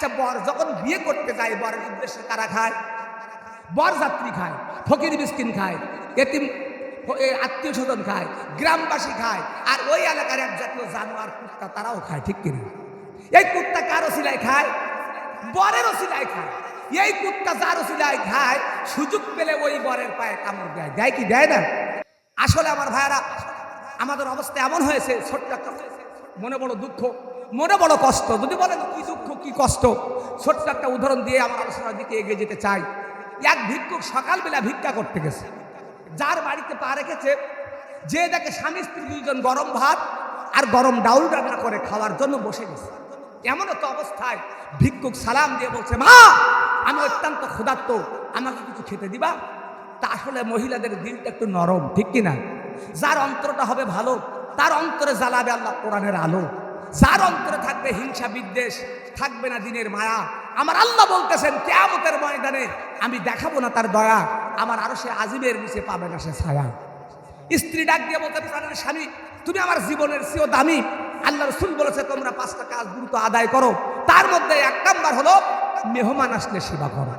আচ্ছা, বর যখন বিয়ে করতে যায় বরের উদ্দেশ্যে কারা খায়? বরযাত্রী খায়, ফকির মিসকিন খায়, এতিম আত্মীয় স্বজন খায়, গ্রামবাসী খায়, আর ওই এলাকার এক জাতীয় জানোয়ার কুত্তা তারাও খায়, ঠিক কিনা? এই কুত্তা কার ওসিলায় খায়? বরের ওসিলায় খায়। এই কুত্তা যার ওসিলায় খায়, সুযোগ পেলে ওই বরের পায়ে কামড় দেয়, দেয় কি দেয় না? আসলে আমার ভাইয়েরা, আমাদের অবস্থা এমন হয়েছে, ছোট্ট একটা মনে বড় দুঃখ, মনে বড় কষ্ট। যদি বলেন কি দুঃখ কি কষ্ট, ছোট্ট একটা উদাহরণ দিয়ে আমার আলোচনার দিকে এগিয়ে যেতে চাই। এক ভিক্ষুক সকালবেলা ভিক্ষা করতে গেছে, যার বাড়িতে পা রেখেছে, যে দেখে স্বামী স্ত্রী দুইজন গরম ভাত আর গরম ডাউল রান্না করে খাওয়ার জন্য বসে গেছে। এমন তো অবস্থায় ভিক্ষুক সালাম দিয়ে বলছে, মা আমি অত্যন্ত ক্ষুধার্ত, আমাকে কিছু খেতে দিবা? তা আসলে মহিলাদের দিলটা একটু নরম, ঠিক কিনা? যার অন্তরটা হবে ভালো, তার অন্তরে জ্বালাবে আল্লাহ কোরআনের আলো। যার অন্তরে থাকবে হিংসা বিদ্বেষ, থাকবে না দিনের মায়া, আমার আল্লাহ বলতেছেন কিয়ামতের ময়দানে আমি দেখাবো না তার দয়া, আমার আরো সে আজিমের নিচে পাবে না সে ছায়া। স্ত্রী ডাক দিয়ে বলতে, প্রাণের স্বামী তুমি আমার জীবনের চেয়েও দামি। আল্লাহ রাসূল বলেছে তোমরা 5টা কাজ দ্রুত আদায় করো, তার মধ্যে 1 নাম্বার হলো মেহমান আসলে সেবা করো।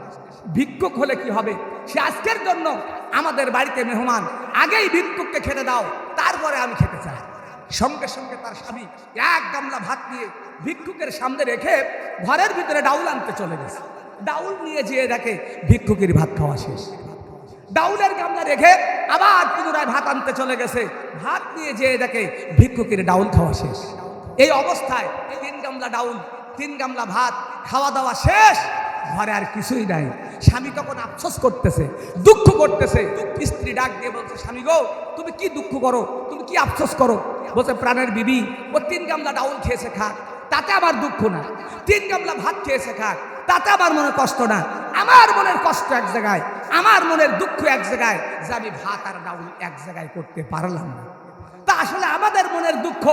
ভিক্ষুক হলে কি হবে? সে আজকের জন্য আমাদের বাড়িতে মেহমান, আগেই ভিক্ষুককে খেতে দাও, তারপরে আমি খেতে চাই। সঙ্গে সঙ্গে তার স্বামী 1 গামলা ভাত নিয়ে ভিক্ষুকের সামনে রেখে ঘরের ভিতরে ডাউল আনতে চলে গেছে। ডাউল নিয়ে যেয়ে দেখে ভিক্ষুকের ভাত খাওয়া শেষ। ডাউলের গামলা রেখে আবার পুনরায় ভাত আনতে চলে গেছে, ভাত নিয়ে যেয়ে দেখে ভিক্ষুকের ডাউল খাওয়া শেষ। এই অবস্থায় 3 গামলা ডাউল, 3 গামলা ভাত খাওয়া দাওয়া শেষ, ঘরে আর কিছুই নাই। স্বামী তখন আফসোস করতেছে, দুঃখ করতেছে। স্ত্রী ডাক দিয়ে বলছে, স্বামী গো তুমি কি দুঃখ করো, তুমি কি আফসোস করো? বলছে, প্রাণের বিবি ও 3 গামলা ডাউল খেয়েছে খাক, তাতে আমার দুঃখ না। 3 গামলা ভাত খেয়েছে খাক, তাতে আমার মনে কষ্ট না। আমার মনের কষ্ট এক জায়গায়, আমার মনের দুঃখ এক জায়গায়, যে আমি ভাত আর ডাউল এক জায়গায় করতে পারলাম না। তা আসলে আমাদের মনের দুঃখ,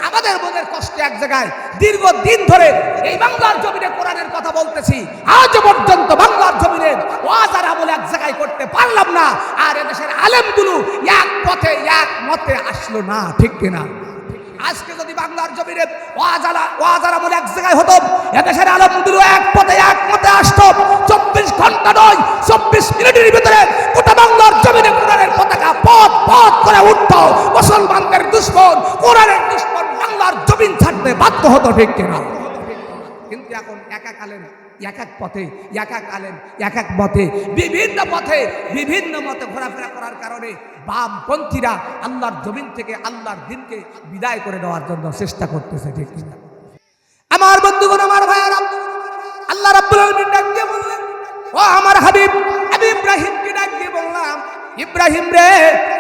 আমাদের মনের কষ্ট এক জায়গায়। দীর্ঘদিন ধরে এই বাংলার জমিনে কোরআনের কথা বলতেছি, আজ পর্যন্ত বাংলার জমিনে ওয়াজ আর আমল এক জায়গায় করতে পারলাম না। আর এদেশের আলেমগুলো এক পথে এক মতে আসলো না, ঠিক কিনা? আজকে যদি বাংলার জমিনে ওয়াজ আর আমল এক জায়গায় হতো, এদেশের আলেমগুলো এক পথে এক মতে আসতো, 24 ঘন্টা নয় 24 মিনিটের ভিতরে গোটা বাংলার জমিনে কোরআনের পতাকা পথ পথ করে উঠতো। মুসলমানদের দুশমন, কোরআনের দুশমন বাংলার জমিন ছাড়তে বাধ্য হতো, ঠিক কিনা? কিন্তু এখন এক এক আলেম এক এক পথে, এক এক আলেম এক এক মতে, বিভিন্ন পথে বিভিন্ন মতে ঘোরাফেরা করার কারণে বামপন্থীরা আল্লাহর জমিন থেকে আল্লাহর দিনকে বিদায় করে দেওয়ার জন্য চেষ্টা করতেছে, ঠিক কিনা? আমার বন্ধুগণ, আমার ভাইয়েরা, আল্লাহ রাব্বুল আলামিন ডাক দিয়ে বললেন, ও আমার হাবিব, আমি ইব্রাহিমকে ডাক দিয়ে বললাম, ইব্রাহিম রে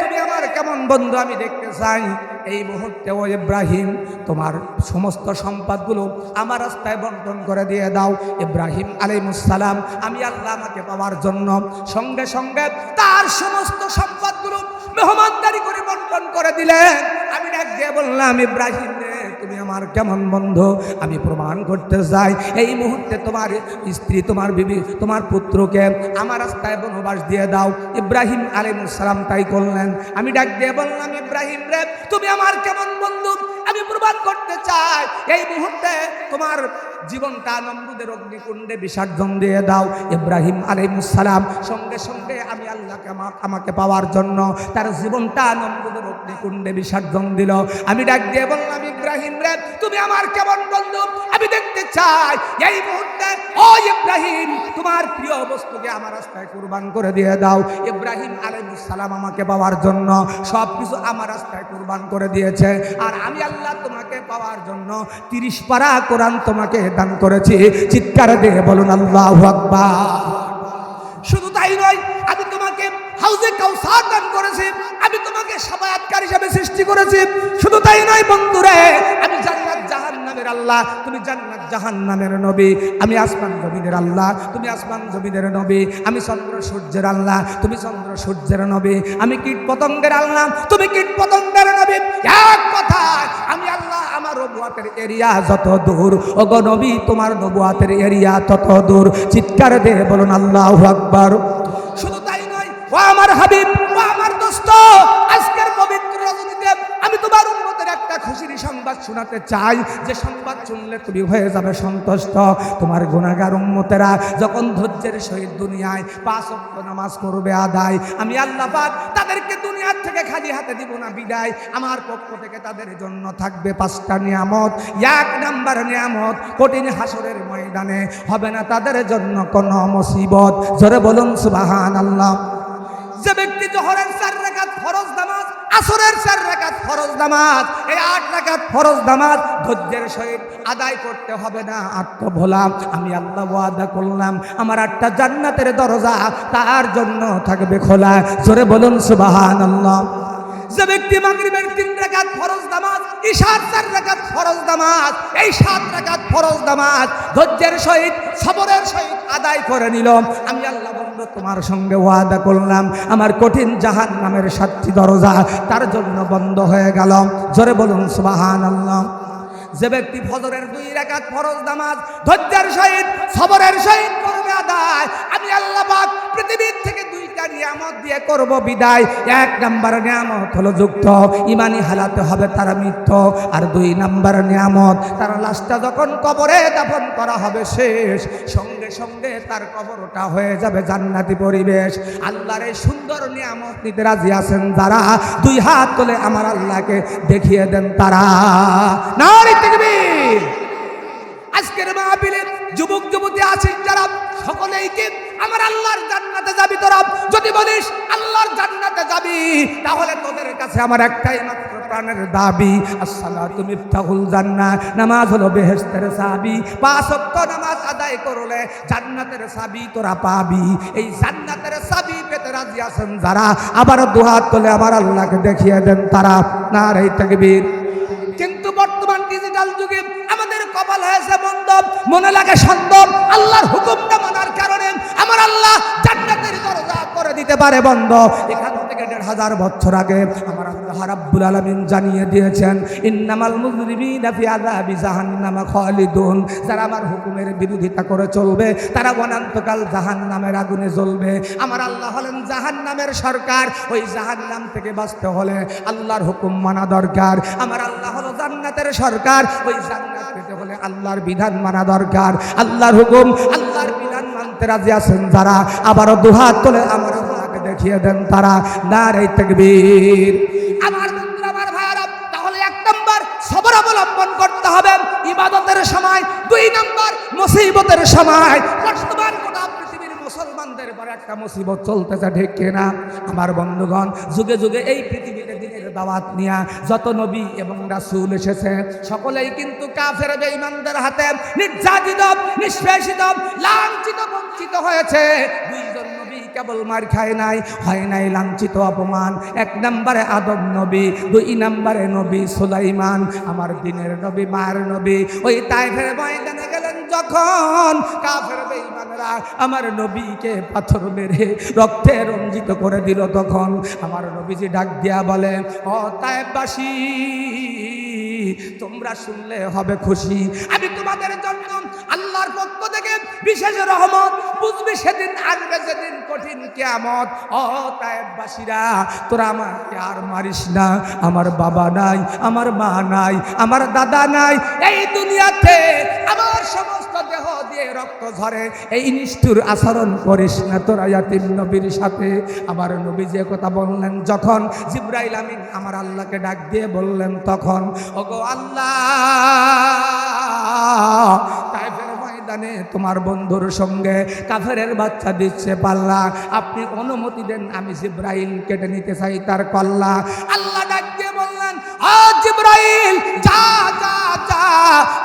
তুমি আমার কেমন বন্ধু আমি দেখতে চাই। এই মুহূর্তে ও ইব্রাহিম তোমার সমস্ত সম্পদগুলো আমার রাস্তায় বন্টন করে দিয়ে দাও। ইব্রাহিম আলাইহিস সালাম আমি আল্লাহ আমাকে পাওয়ার জন্য সঙ্গে সঙ্গে তার সমস্ত সম্পদগুলো মেহমানদারি করে বন্টন করে দিলেন। আমি ডাক দিয়ে বললাম, ইব্রাহিম রে তুমি আমার কেমন বন্ধু আমি প্রমাণ করতে চাই। এই মুহূর্তে তোমার স্ত্রী, তোমার বিবি, তোমার পুত্রকে আমার রাস্তায় বনবাস দিয়ে দাও। ইব্রাহিম আলাইহিস সালাম তাই করলেন। আমি ডাক দিয়ে বললাম, ইব্রাহিম রে তুমি আমার কেমন বন্ধু আমি প্রমাণ করতে চাই। এই মুহূর্তে তোমার জীবনটা নমরুদের অগ্নিকুণ্ডে বিসর্জন দিয়ে দাও। ইব্রাহিম আলাইহিস সালাম সঙ্গে সঙ্গে আমি আল্লাহকে আমাকে পাওয়ার জন্য তার জীবনটা নমরুদের অগ্নিকুণ্ডে বিসর্জন দিল। আমি ডাক দিয়ে বললাম, ইব্রাহিম রে তুমি আমার কেমন বন্ধু আমি দেখতে চাই। এই মুহূর্তে ও ইব্রাহিম তোমার প্রিয় বস্তুকে আমার রাস্তায় কুরবান করে দিয়ে দাও। ইব্রাহিম আলাইহিস সালাম আমাকে পাওয়ার জন্য সব কিছু আমার রাস্তায় কুরবান করে দিয়েছে। আর আমি আল্লাহ তোমাকে পাওয়ার জন্য 30 পারা কোরআন তোমাকে দান করেছি। চিৎকার দিয়ে বলুন আল্লাহু আকবার। শুধু তাই নয়, আমি তোমাকে হাউজে কাউসার দান করেছি, আমি তোমাকে শাফায়াতকারী হিসেবে সৃষ্টি করেছি। শুধু তাই নয় বন্ধুরে, আমি জান্নাত জাহান্নামের আল্লাহ, তুমি জান্নাত জাহান্নামের নবী। আমি আসমান জমিনের আল্লাহ, তুমি আসমান জমিনের নবী। আমি চন্দ্র সূর্যের আল্লাহ, তুমি চন্দ্র সূর্যের নবী। আমি কীট পতঙ্গের আল্লাহ, তুমি কীট পতঙ্গের নবী। এক কথায় আমি আল্লাহ, আমার নবুয়াতের এরিয়া যত দূর, ওগো নবী তোমার নবুয়াতের এরিয়া তত দূর। চিৎকার দিয়ে বলুন আল্লাহু আকবার। শুধু তাই নয়, ও আমার হাবিব, ও আমার দোস্ত, আজকের পবিত্র রজনীতে আমি তোমার উম্মতের একটা খুশির সংবাদ শোনাতে চাই, যে সংবাদ শুনলে তুমি হয়ে যাবে সন্তুষ্ট। তোমার গুনাহগার উম্মতেরা যখন ধৈর্যের সহিত দুনিয়ায় 5 ওয়াক্ত নামাজ করবে আদায়, আমি আল্লাহ পাক তাদেরকে দুনিয়ার থেকে খালি হাতে দিব না বিদায়। আমার পক্ষ থেকে তাদের জন্য থাকবে 5টা নিয়ামত। 1 নাম্বার নিয়ামত, কঠিন হাসরের ময়দানে হবে না তাদের জন্য কোনো মুসিবত। জোরে বলুন সুবহানাল্লাহ। যে ব্যক্তি জোহরের 4 রাকাত ফরজ নামাজ, আসরের 4 রাকাত ফরজ নামাজ, এই 8 রাকাত ফরজ নামাজ ধৈর্যের সহিত আদায় করতে হবে না আত্মভোলা, আমি আল্লাহ ওয়াদা করলাম আমার 8টা জান্নাতের দরজা তার জন্য থাকবে খোলা। জোরে বলুন সুবহানাল্লাহ। যে ব্যক্তি মাগরিবের 3 রাকাত ফরজ নামাজ, ইশার 4 রাকাত ফরজ নামাজ, এই 7 রাকাত ফরজ নামাজ ধৈর্যের সহিত সবরের সহিত আদায় করে নিল, আমি আল্লাহ বন্ধু তোমার সঙ্গে ওয়াদা করলাম আমার কঠিন জাহান্নামের 7টি দরজা তার জন্য বন্ধ হয়ে গেল। জোরে বলুন সুবহানাল্লাহ। যে ব্যক্তি ফজরের 2 রাকাত ফরজ নামাজ ধৈর্যের সহিত সবরের সহিত করবে আদায়, আমি আল্লাহ পাক পৃথিবীর থেকে 2টা নিয়ামত দিয়ে করব বিদায়। 1 নাম্বার নিয়ামত হলো যুক্ত ইমানি হালাতে হবে তারা মৃত্যু, আর 2 নাম্বার নিয়ামত তারা লাশটা যখন কবরে দাফন করা হবে শেষ সঙ্গে সঙ্গে তার কবরটা হয়ে যাবে জান্নাতি পরিবেশ। আল্লাহর এই সুন্দর নিয়ামত নিতে রাজি আছেন যারা 2 হাত তুলে আমার আল্লাহকে দেখিয়ে দেন তারা। নারে তাকবীর। আজকের মাহফিলে যুবক যুবতী আছিস যারা, সকলেই কি আমার আল্লাহর জান্নাতে যাবি তোরা? যদি বলিস আল্লাহর জান্নাতে যাবি, তাহলে তোদের কাছে আমার একটাই মাত্র প্রাণের দাবি, আসসালাতু মিফতাহুল জান্নাহ, নামাজ হলো বেহেশতের চাবি। 5 ওয়াক্ত নামাজ আদায় করলে জান্নাতের চাবি তোরা পাবি। এই জান্নাতের চাবি পেতে রাজি আছেন যারা, আবার 2 হাত তুলে আমার আল্লাহকে দেখিয়ে দেন তারা। নারে তাকবীর। কিন্তু বর্তমান ডিজিটাল যুগে আমাদের কপাল হয়েছে বন্ধ, মনে লাগে সন্দেহ, আল্লাহর হুকুমটা মানার কারণে আমার আল্লাহ জান্নাতের দরজা করে দিতে পারে বন্ধ। এখান থেকে 1500 বছর আগে আমার আল্লাহ রাব্বুল আলামিন জানিয়ে দিয়েছেন, ইন্নামাল মুজরিমিনা ফি আযাবি জাহান্নাম খালিদুন, যারা আমার হুকুমের বিরোধিতা করে চলবে তারা অনন্তকাল জাহান্নামের আগুনে জ্বলবে। আমার আল্লাহ হলেন জাহান্নামের সরকার, ওই জাহান্নাম থেকে বাঁচতে হলে আল্লাহর হুকুম মানা দরকার। আমার আল্লাহ হলো জান্নাতের সরকার, ওই জান্নাত পেতে হলে আল্লাহর বিধান মানা দরকার। আল্লাহর হুকুম আল্লাহর বিধান মানতে রাজি আছেন যারা, আবারও 2 হাত তুলে আমার আল্লাহকে দেখিয়ে দেন তারা। নারে তাকবীর। আমার বন্ধুরা, আমার ভাইরা, তাহলে 1 নাম্বার সবর অবলম্বন করতে হবে ইবাদতের সময়, 2 নাম্বার মুসিবতের সময়। বর্তমান গোটা পৃথিবীর মুসলমানদের পরে একটা মুসিবত চলতেছে, ঠিক কিনা? আমার বন্ধুগণ, যুগে যুগে এই পৃথিবীতে দিনের দাওয়াত নিয়ে যত নবী এবং রাসূল এসেছে সকলেই কিন্তু কাফের বেঈমানদের হাতে নির্যাতিত, নিষ্পেষিত, লাঞ্ছিত, বঞ্চিত হয়েছে। 2 জন নবী কেবল মার খায় নাই, হয় নাই লাঞ্ছিত অপমান। 1 নম্বরে আদম নবী, 2 নম্বরে নবী সুলাইমান, আমার দিনের নবী, মায়ের নবী। ওই তায়েফের ময়দানে গেলেন যখন, কাফের বেঈমানরা আমার নবীকে পাথর মেরে রক্তে রঞ্জিত করে দিল, তখন আমার নবীজি ডাক দিয়া বলে, ও তায়েফবাসী, তোমরা শুনলে হবে খুশি, আমি তোমাদের জন্য আল্লাহর পক্ষ থেকে বিশেষ রহমত বুঝবি সেদিন, আসবে যেদিন কঠিন কিয়ামত। ও তায়েফবাসীরা, তোরা আমাকে আর মারিস না, আমার বাবা নাই, আমার মা নাই, আমার দাদা নাই, এই দুনিয়াতে আমার সমস্ত দেহ দিয়ে রক্ত ঝরে, এই নিষ্ঠুর আচরণ করিস না তোরা ইয়াতীম নবীর সাথে। আমার নবী যে কথা বললেন, যখন জিবরাইল আমিন আমার আল্লাহকে ডাক দিয়ে বললেন, তখন ওগো আল্লাহ, তায়েফের ময়দানে তোমার বন্ধুর সঙ্গে কাফেরের বাচ্চা দিচ্ছে পাল্লা, আপনি অনুমতি দেন, আমি জিবরাইল কেটে নিতে চাই তার কল্লা। আল্লাহ ডাক দিয়ে বললেন, ও জিবরাইল, যা যা যা,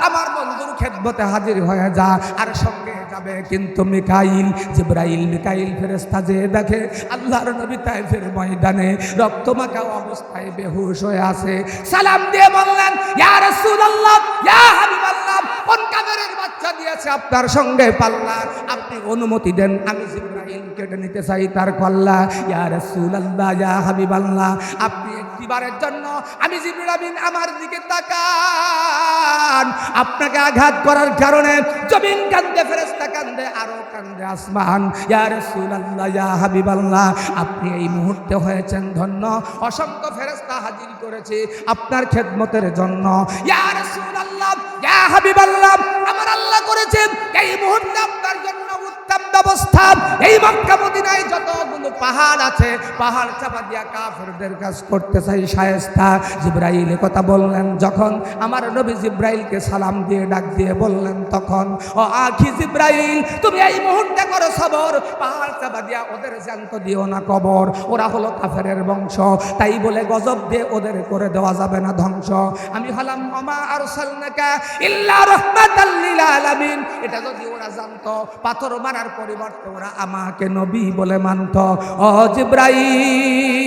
আমার বন্ধুর খেদমতে হাজির হয়ে যা। আর সঙ্গে যাবে কিন্তু মিকাইল, জিবরাইল মিকাইল ফেরেশতা যে দেখে আল্লাহর নবী তায়েফের ময়দানে রক্তমাখা অবস্থায় বেহুশ হয়ে আছে, সালাম দিয়ে বললেন, ইয়া রাসূলুল্লাহ, ইয়া হাবিবাল্লাহ, কোন কাফেরের বাচ্চা দিয়েছে আপনার সঙ্গে পাল্লা, আপনি অনুমতি দেন আমি জিবরাইল কেটে নিতে চাই তার কল্লা। ইয়া রাসূলুল্লাহ, ইয়া হাবিবাল্লাহ, আপনি একটিবারের জন্য আমি জিবরাইল আমিন আমার দিকে তাকান। আপনাকে আঘাত করার কারণে জমিন কান্দে, ফেরেশতা কান্দে, আরো কান্দে আসমান। ইয়া রাসূলুল্লাহ, ইয়া হাবিবাল্লাহ, আপনি এই মুহূর্তে হয়েছেন ধন্য, অসংখ্য ফেরেশতা হাজির করেছে আপনার খেদমতের জন্য। ইয়া রাসূলুল্লাহ, ইয়া হাবিবাল্লাহ, আমার আল্লাহ করেছেন এই মুহূর্তে আপনার জন্য উত্তম ব্যবস্থা। এই মক্কা মদিনায় যতগুলো পাহাড় আছে, পাহাড় চাপা দিয়া কাফেরদের কাজ করতে চাই শায়েস্তা। জিবরাইল কথা বললেন যখন, আমার নবী জিবরাইলকে সালাম দিয়ে ডাক দিয়ে বললেন তখন, ও আখি জিবরাইল, তুমি এই মুহূর্তে করো সবর, পাহাড় চাপা দিয়া ওদের জ্যান্ত দিও না কবর। ওরা হলো কাফেরের বংশ, তাই বলে গজব দিয়ে ওদের করে দেওয়া যাবে না ধ্বংস। আমি হলাম ওমা আরসালনাকা ইল্লা রাহমাতাল লিল আলামিন। এটা যদি ওরা জানতো, পাথর মারার পরিবর্তে ওরা আমাকে নবী বলে মানত। ও জিবরাইল,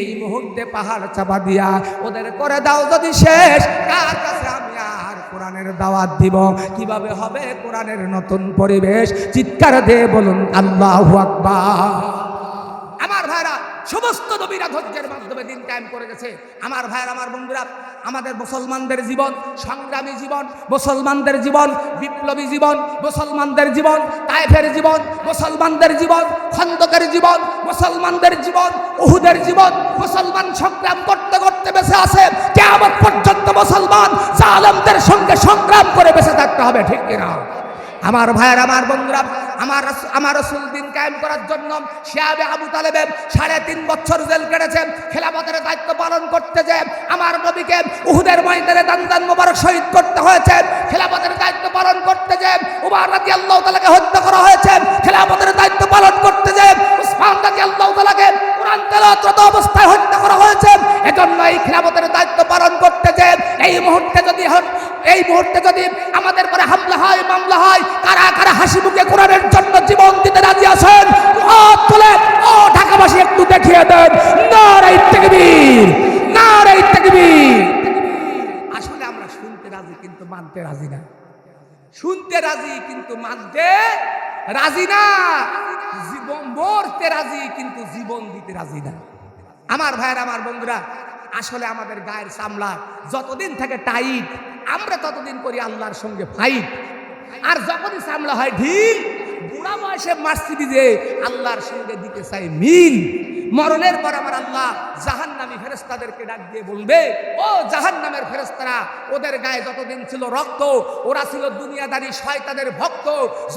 এই মুহূর্তে পাহাড় চাপা দিয়া ওদের করে দাও যদি শেষ, কার কাছে আমি আর কোরআনের দাওয়াত দিব? কিভাবে হবে কোরআনের নতুন পরিবেশ? চিৎকার দিয়ে বলুন আল্লাহু আকবার। আমার ভাইরা, সমস্ত নবীরা ধৈর্যের মাধ্যমে দিন কায়েম করে গেছে। আমার ভাইরা, আমার বন্ধুরা, আমাদের মুসলমানদের জীবন সংগ্রামী জীবন, মুসলমানদের জীবন বিপ্লবী জীবন, মুসলমানদের জীবন তায়েফের জীবন, মুসলমানদের জীবন খন্দকের জীবন, মুসলমানদের জীবন উহুদের জীবন। মুসলমান সংগ্রাম করতে করতে বেঁচে আছে, কিয়ামত পর্যন্ত মুসলমান জালেমদের সঙ্গে সংগ্রাম করে বেঁচে থাকতে হবে, ঠিক কিনা? আমার ভাইয়ের, আমার বন্ধুরা, আমার রাসূল দিন কায়েম করার জন্য শিয়াবে আবু তালেবে 3.5 বছর জেল কেটেছেন। খেলাফতের দায়িত্ব পালন করতে যে আমার নবীকে উহুদের ময়দানে দান মোবারক শহীদ করতে হয়েছে। খেলাফতের দায়িত্ব পালন করতে যে উমর রাদিয়াল্লাহু তাআলাকে হত্যা করা হয়েছে। খেলাফতের দায়িত্ব পালন করতে যে উসমান রাদিয়াল্লাহু তাআলাকে কোরআন তেলাওয়াত অবস্থায় হত্যা করা হয়েছে। এজন্য এই খেলাফতের দায়িত্ব পালন করতে যে এই মুহূর্তে যদি আমাদের পরে হামলা হয়, মামলা হয়, কারা কারা হাসি মুখে কোরআনের জন্য জীবন দিতে রাজি আছেন? হাত তুলে ও ঢাকাবাসী একটু দেখিয়ে দেন নারে তাকবীর, নারে তাকবীর। আসলে আমরা শুনতে রাজি কিন্তু মানতে রাজি না। শুনতে রাজি কিন্তু মানতে রাজি না। জীবন মরতে রাজি কিন্তু জীবন দিতে রাজি না। আমার ভাইয়ের, আমার বন্ধুরা, আসলে আমাদের গায়ের চামড়া যতদিন থাকে টাইট, আমরা ততদিন করি আল্লাহর সঙ্গে ফাইট। আর যখনই চামড়া হয় ঢিল, বুড়া বয়সে মার্সিডিজে আল্লাহর সঙ্গে দিতে চাই মিল। মরণের পর আমার আল্লাহ জাহান্নামী ফেরেশতাদেরকে ডাক দিয়ে বলবে, ও জাহান্নামের ফেরেশতারা, ওদের গায়ে যতদিন ছিল রক্ত, ওরা ছিল দুনিয়াদারি শয়তানের ভক্ত।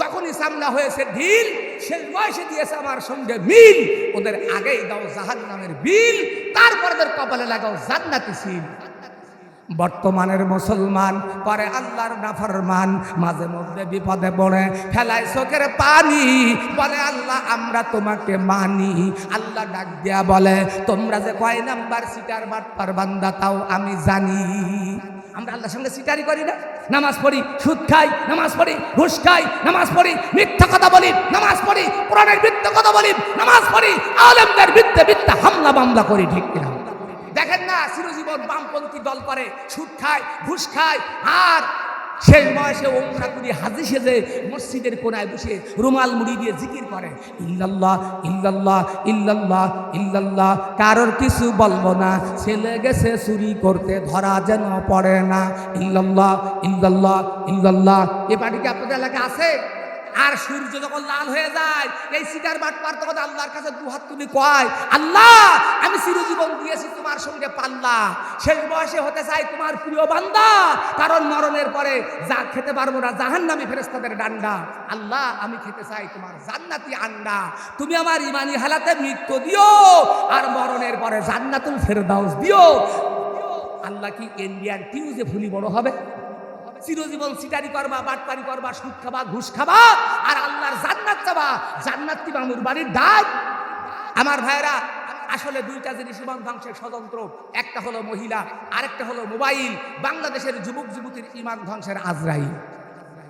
যখনই চামড়া হয়েছে ঢিল, শেষ বয়সে দিয়েছে আমার সঙ্গে মিল, ওদের আগেই দাও জাহান্নামের বিল, তারপর ওদের কপালে লাগাও জান্নাতি সিল। বর্তমানের মুসলমান করে আল্লাহর নাফরমান, মাঝে মধ্যে বিপদে পড়ে ফেলায় চোখের পানি, বলে আল্লাহ আমরা তোমাকে মানি। আল্লাহ ডাক দিয়া বলে, তোমরা যে কয় নাম্বার সিটার বাটপার বান্দা তাও আমি জানি। আমরা আল্লাহর সঙ্গে সিটারি করি না? নামাজ পড়ি, সুদ খাই, নামাজ পড়ি, ঘুষ খাই, নামাজ পড়ি, মিথ্যা কথা বলি, নামাজ পড়ি, কোরআনের মিথ্যা কথা বলি, নামাজ পড়ি, আলেমদের মিথ্যা হামলা মামলা করি, ঠিক কিনা? দেখেন না, চিরজীবন বামপন্থী দল করে, সুদ খায়, ঘুষ খায়, আর শেষ বয়সে ওমরা করি হাজি সেজে মসজিদের কোনায় বসে রুমাল মুড়ি দিয়ে জিকির করে, ইল্লাল্লাহ ইল্লাল্লাহ ইল্লাল্লাহ ইল্লাল্লাহ, কারোর কিছু বলবো না, ছেলে গেছে চুরি করতে ধরা যেন পড়ে না, ইল্লাল্লাহ ইল্লাল্লাহ ইল্লাল্লাহ। এ পার্টি কি আপনাদের এলাকায় আছে? আর সূর্য যখন লাল হয়ে যায়, এই সিগার বাটপার তখন আল্লাহর কাছে দুহাত তুলে কয়, আল্লাহ আমি চিরজীবন দিয়েছি তোমার সঙ্গে পাল্লা, শেষ বয়সে হতে চাই তোমার প্রিয় বান্দা, কারণ মরণের পরে যা খেতে পারবো না জাহান্নামী ফেরেশতাদের ডান্ডা। আল্লাহ আমি খেতে চাই তোমার জান্নাতি আন্ডা, তুমি আমার ইমানি হালাতে মৃত্যু দিও আর মরণের পরে জান্নাতুল ফেরদাউস দিও। আল্লাহ কি ইন্ডিয়ান টিউজে ভুলি বড় হবে? চিরজীবন সিটারি করবা, বাটপারি করবা, সুদ খাবা, ঘুষ খাবা, আর আল্লাহর জান্নাত চাবা, জান্নাতি মামুর বাড়ির ডাক। আমার ভাইরা, আসলে দুইটা জিনিস ইমান ধ্বংসের স্বতন্ত্র, একটা হলো মহিলা, আরেকটা হলো মোবাইল। বাংলাদেশের যুবক যুবতীর ইমান ধ্বংসের আজরাইল।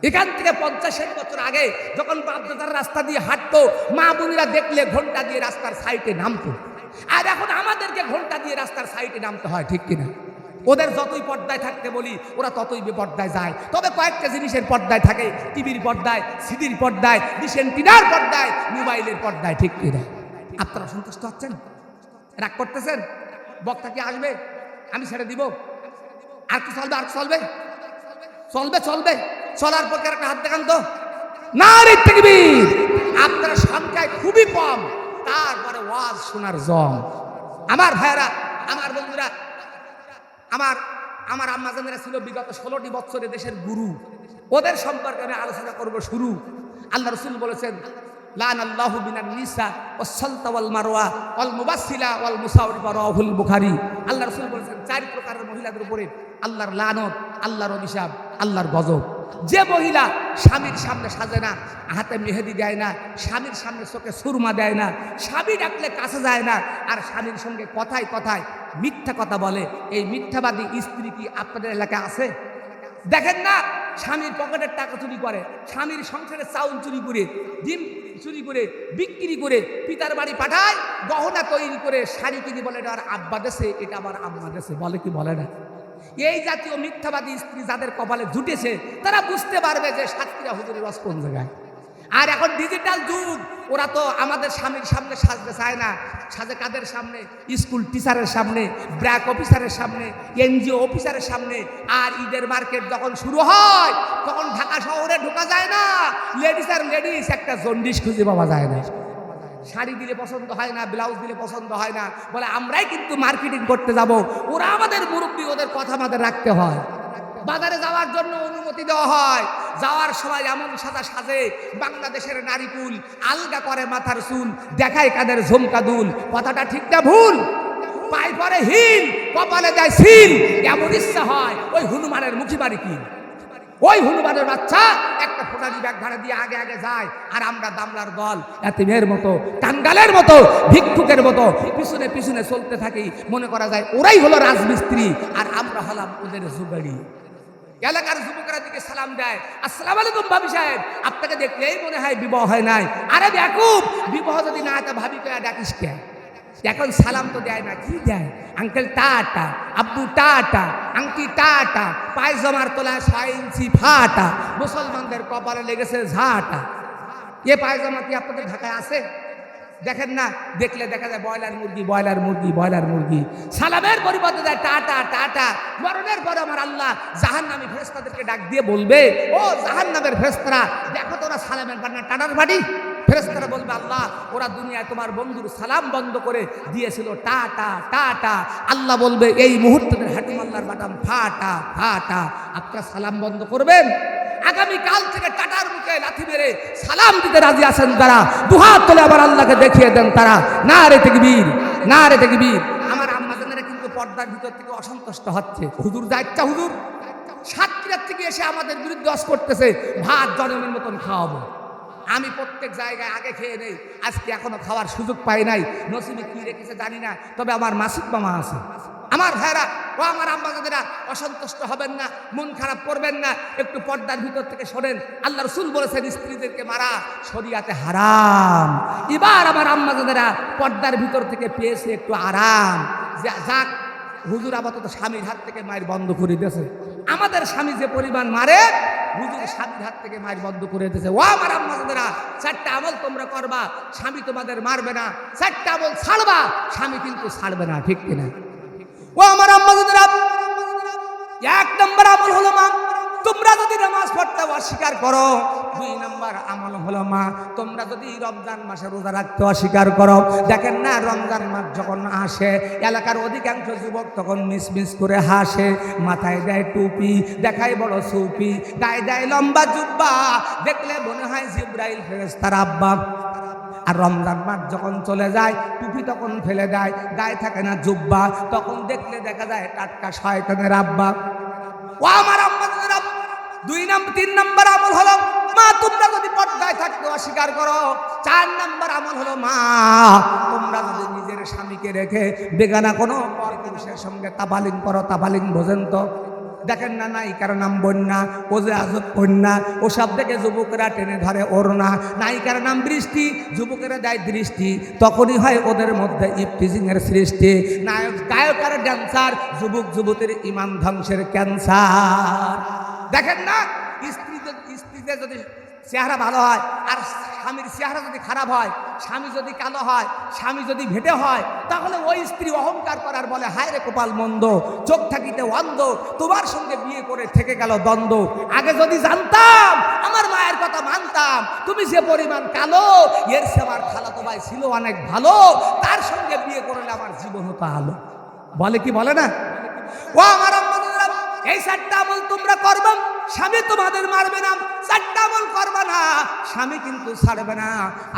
এখান থেকে 50-60 বছর আগে যখন বাপদাদার রাস্তা দিয়ে হাঁটতো, মা বোনেরা দেখলে ঘন্টা দিয়ে রাস্তার সাইডে নামতো, আর এখন আমাদেরকে ঘন্টা দিয়ে রাস্তার সাইডে নামতে হয়, ঠিক কিনা? ওদের যতই পর্দায় থাকতে বলি ওরা ততই বেপর্দায় যায়। তবে কয়েকটা জিনিসের পর্দায় থাকে, টিভির পর্দায়, সিডির পর্দায়, ডিসেন্টিনার পর্দায়, মোবাইলের পর্দায়। ঠিক কি না? আপনারা সন্তুষ্ট হচ্ছেন? রাগ করতেছেন? বক্তা কি আসবে? আমি ছেড়ে দিব? আর কি চলবে? আর চলবে চলবে চলবে চলার পর একটা হাত দেখান তো। নারে তাকবীর! আপনারা সংখ্যায় খুবই কম, তারপরে ওয়াজ শোনার জম। আমার ভাইরা, আমার বন্ধুরা, আমার আম্মাজানেরা ছিল বিগত 16টি বছরে দেশের গুরু। ওদের সম্পর্কে আমি আলোচনা করব শুরু। আল্লাহ রাসূল বলেছেন, লানাল্লাহু বিনান নিসা ওয়াস-সালতা ওয়াল মারওয়া ওয়াল মুবাসসিলা ওয়াল মুসাওরিফা, রাওয়াহুল বুখারী। আল্লাহ রাসূল বলেছেন 4 প্রকারের মহিলাদের উপরে আল্লাহর লানত, আল্লাহর অভিশাপ, আল্লাহর গজব। যে মহিলা স্বামীর সামনে সাজে না, হাতে মেহেদি দেয় না, স্বামীর সামনে চোখে সুরমা দেয় না, স্বামী ডাকলে কাছে যায় না, আর স্বামীর সঙ্গে কথায় কথায় মিথ্যা কথা বলে, এই মিথ্যাবাদী স্ত্রী কি আপনাদের এলাকায় আছে? দেখেন না, স্বামীর পকেটের টাকা চুরি করে, স্বামীর সংসারের চাউল চুরি করে, ডিম চুরি করে, বিক্রি করে পিতার বাড়ি পাঠায়, গহনা তৈরি করে শাড়ি কিনে বলে এটা আর আব্বা দেশে, এটা আবার আম্মা দেশে, বলে কি বলে না? এই জাতীয় মিথ্যাবাদী স্ত্রী যাদের কপালে জুটেছে তারা বুঝতে পারবে যে সাতক্ষীরা হুজুরের রস কোন জায়গায়। আর এখন ডিজিটাল যুগ, ওরা তো আমাদের স্বামীর সামনে সাজতে চায় না, সাজে কাদের সামনে? স্কুল টিচারের সামনে, ব্র্যাক অফিসারের সামনে, এনজিও অফিসারের সামনে। আর ঈদের মার্কেট যখন শুরু হয় তখন ঢাকা শহরে ঢোকা যায় না, লেডিস আর লেডিস একটা জন্ডিস খুঁজে পাওয়া যায় না। শাড়ি দিলে পছন্দ হয় না, ব্লাউজ দিলে পছন্দ হয় না, বলে আমরাই কিন্তু মার্কেটিং করতে যাব। ওরা আমাদের মুরব্বী, ওদের কথা আমাদের রাখতে হয়। বাজারে যাওয়ার জন্য অনুমতি দেওয়া হয়, যাওয়ার সময় এমন সাদা সাজে, বাংলাদেশের নারীকুল আলগা করে মাথার চুল, দেখায় কাদের ঝুমকা দুল। কথাটা ঠিক না ভুল? পায়ে পরে হিল, কপালে দেয় সিল, এমন ইচ্ছা হয় ওই হনুমানের মুখী বাড়ি কি, ওই হনুমানের বাচ্চা একটা ফোটারি ব্যাগ ভাড়া দিয়ে আগে আগে যায়, আর আমরা দামলার দল এতিমের মতো, টাঙ্গালের মতো, ভিক্ষুকের মতো পিছনে পিছনে চলতে থাকি। মনে করা যায় ওরাই হলো রাজমিস্ত্রি আর আমরা হলাম ওদের জুগাড়ি। এলাকার যুবকরা দিকে সালাম দেয়, আসসালামু আলাইকুম ভাবি সাহেব, আপনাকে দেখলেই মনে হয় বিবাহ হয় নাই। আরে বেকুব, বিবাহ যদি না হয় তা ভাবি কয়া ডাকিস কে? এখন সালাম তো দেয় না, কি দেয়? আঙ্কেল টাটা, আব্বু টাটা, আংটি টাটা, পায়জামার তলায় 6 ইঞ্চি ফাটা, মুসলমানদের কপালে লেগেছে ঝাঁটা। এ পায়জামা কি আপনাদের ঢাকায় আছে? দেখেন না, দেখলে দেখা যায় ব্রয়লার মুরগি, ব্রয়লার মুরগি, ব্রয়লার মুরগি। সালামের পরিবর্তে দেয় টাটা টাটা। মরণের পরে আমার আল্লাহ জাহান্নামী ফেরেশতাদেরকে ডাক দিয়ে বলবে, ও জাহান্নামের ফেরেশতারা, দেখো তোরা সালামের বান্না টাটার বাড়ি। ফেরেশতারা বলবে, আল্লাহ ওরা দুনিয়ায় তোমার বন্ধুর সালাম বন্ধ করে দিয়েছিল টাটা টাটা। আল্লাহ বলবে, এই মুহূর্তে হাটিম আল্লাহর বাটাম ফাটা ফাটা। আপনারা সালাম বন্ধ করবেন? আগামী কাল থেকে টাটার মুখে লাথি মেরে সালাম দিতে রাজি আছেন তারা? দুহাত তুলে আবার আল্লাহকে দেখিয়ে দেন তারা। নারে তাকবীর, নারে তাকবীর। আমার আম্মাজানেরা কিন্তু পর্দার ভিতর থেকে অসন্তুষ্ট হচ্ছে। হুজুর যাইচ্ছা, হুজুর সাতক্ষীরার থেকে এসে আমাদের বিরুদ্ধে অস করতেছে, ভাত জনমের মতন খাওয়াবো। আমি প্রত্যেক জায়গায় আগে খেয়ে নেই, আজকে এখনো খাওয়ার সুযোগ পাই নাই। নসিবে কি রেখেছে জানি না, তবে আমার মাসুদ মামা আছে। আমার ভাইরা ও আমার আম্মাজানেরা, অসন্তুষ্ট হবেন না, মন খারাপ করবেন না, একটু পর্দার ভিতর থেকে শোনেন। আল্লাহ রাসূল বলেছেন স্ত্রীদেরকে মারা শরিয়াতে হারাম। এবার আমার আম্মাজানেরা পর্দার ভিতর থেকে পেয়েছে একটু আরাম। যাক, হুজুর আপাতত স্বামীর হাত থেকে মায়ের বন্ধ করে দিয়েছে। আমাদের স্বামী যে পরিমাণ মারে, হুজুর স্বামীর হাত থেকে মায়ের বন্ধ করে দিয়েছে। ও আমার আম্মাজানেরা, 4টা আমল তোমরা করবা, স্বামী তোমাদের মারবে না। 4টা আমল ছাড়বা, স্বামী কিন্তু ছাড়বে না। ঠিক কিনা? ও আমার আম্মাজানেরা, 1 নম্বর আমল হলো মা, তোমরা যদি নামাজ পড়তে অস্বীকার করো। 2 নম্বর আমল হলো মা, তোমরা যদি রমজান মাসে রোজা রাখতে অস্বীকার করো। দেখেন না, রমজান মাস যখন আসে এলাকার অধিকাংশ যুবক তখন মিসমিস করে হাসে, মাথায় দেয় টুপি, দেখায় বড় সুপি, গায়ে দেয় লম্বা জুব্বা, দেখলে মনে হয় জিব্রাইল ফেরেশতার আব্বা। আর রমজান মাস যখন চলে যায় টুপি তখন ফেলে দেয়, গায়ে থাকে না জুব্বা, তখন দেখলে দেখা যায় টাটকা শয়তানের আব্বা। ও আমার আম্মাজানেরা, 3 নম্বর আমল হলো মা, তোমরা যদি পর্দায় থাকতে অস্বীকার করো। 4 নম্বর আমল হলো মা, তোমরা যদি নিজের স্বামীকে রেখে বেগানা কোনো পরপুরুষের সঙ্গে তাবালিং করো। তাবালিং বোঝেন তো? দেখেন না নায়িকার নাম বন্যা, ও যে আজব কন্যা, ও সব থেকে যুবকেরা টেনে ধরে ওড়না। নায়িকার নাম বৃষ্টি, যুবকেরা দেয় দৃষ্টি, তখনই হয় ওদের মধ্যে ইফটিজিংয়ের সৃষ্টি। নায়ক গায়ক আর ড্যান্সার, যুবক যুবতীর ইমান ধ্বংসের ক্যান্সার। দেখেন না, স্ত্রীদের যদি চেহারা ভালো হয় আর স্বামীর চেহারা যদি খারাপ হয়, স্বামী যদি কালো হয়, স্বামী যদি ভেটে হয়, তাহলে ওই স্ত্রী অহংকার করার বলে হায় রে কপাল মন্দ, চোখ থাকিতে অন্ধ, তোমার সঙ্গে বিয়ে করে থেকে গেল দ্বন্দ্ব। আগে যদি জানতাম, আমার মায়ের কথা মানতাম, তুমি যে পরিমাণ কালো, এর সে আমার খালাতো ভাই ছিল অনেক ভালো, তার সঙ্গে বিয়ে করলে আমার জীবন হতো আলো। বলে কি বলে না? ও আমার আম্মারা, এই 4টা আমল তোমরা করবে, স্বামী তোমাদের মারবে না। 4টা আমল করবে না, স্বামী কিন্তু ছাড়বে না।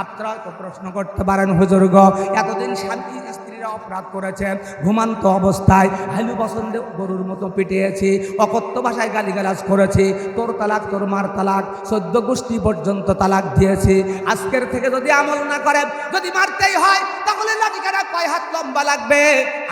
আপনারা হয়তো প্রশ্ন করতে পারেন, হুজুর গো, এতদিন স্বামী স্ত্রীরা অপরাধ করেছে, ঘুমান্ত অবস্থায় হালু পছন্দে গরুর মতো পিটিয়েছি, অকথ্য ভাষায় গালিগালাজ করেছি, তোর তালাক তোর মার তালাক, 14 গোষ্ঠী পর্যন্ত তালাক দিয়েছি। আজকের থেকে যদি আমল না করে, যদি মারতেই হয়, তাহলে লাঠিখানা কয় হাত লম্বা লাগবে?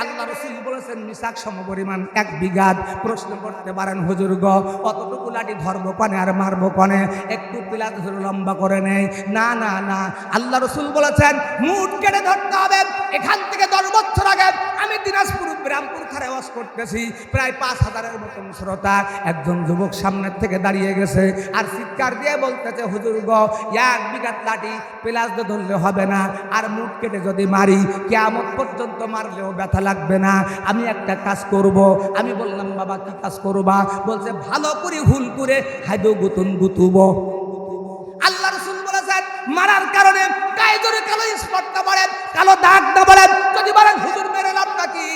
আল্লাহ রাসূল বলেছেন মিসাক সমপরিমাণ 1 বিঘা। প্রশ্ন করতে পারেন, হুজুর গো, অতটুকু লাঠি ধরবো কনে আর মারবো কনে? একটু পিলাত ধরে লম্বা করে নেই। না না না, আল্লাহ রাসূল বলেছেন মুঠ কেটে ধরতে হবে। এখান থেকে 10 বছর আগে আমি দিনাজপুর রামপুর খারে ওয়াজ করতেছি, প্রায় 5000-এর মতন শ্রোতা। একজন যুবক সামনের থেকে দাঁড়িয়ে গেছে আর চিৎকার দিয়ে বলতেছে, হুজুর গো, 1 বিঘা লাঠি পিলাস ধরলে হবে না, আর মুঠ কেটে যদি মারি কিয়ামত পর্যন্ত মারলেও ব্যথা লাগবে না। আমি একটা কাজ করব। আমি বললাম, বাবা কি কাজ করবা? বলছে, ভালো করে হুল করে হাইদো গুতুন গুতুব। আল্লাহ রাসূল বলেছেন মারার কারণে গায়ে জোরে কালো স্পট না পড়ে, কালো দাগ না পড়ে। যদি বলেন হুজুর মেরে লাভটা কি?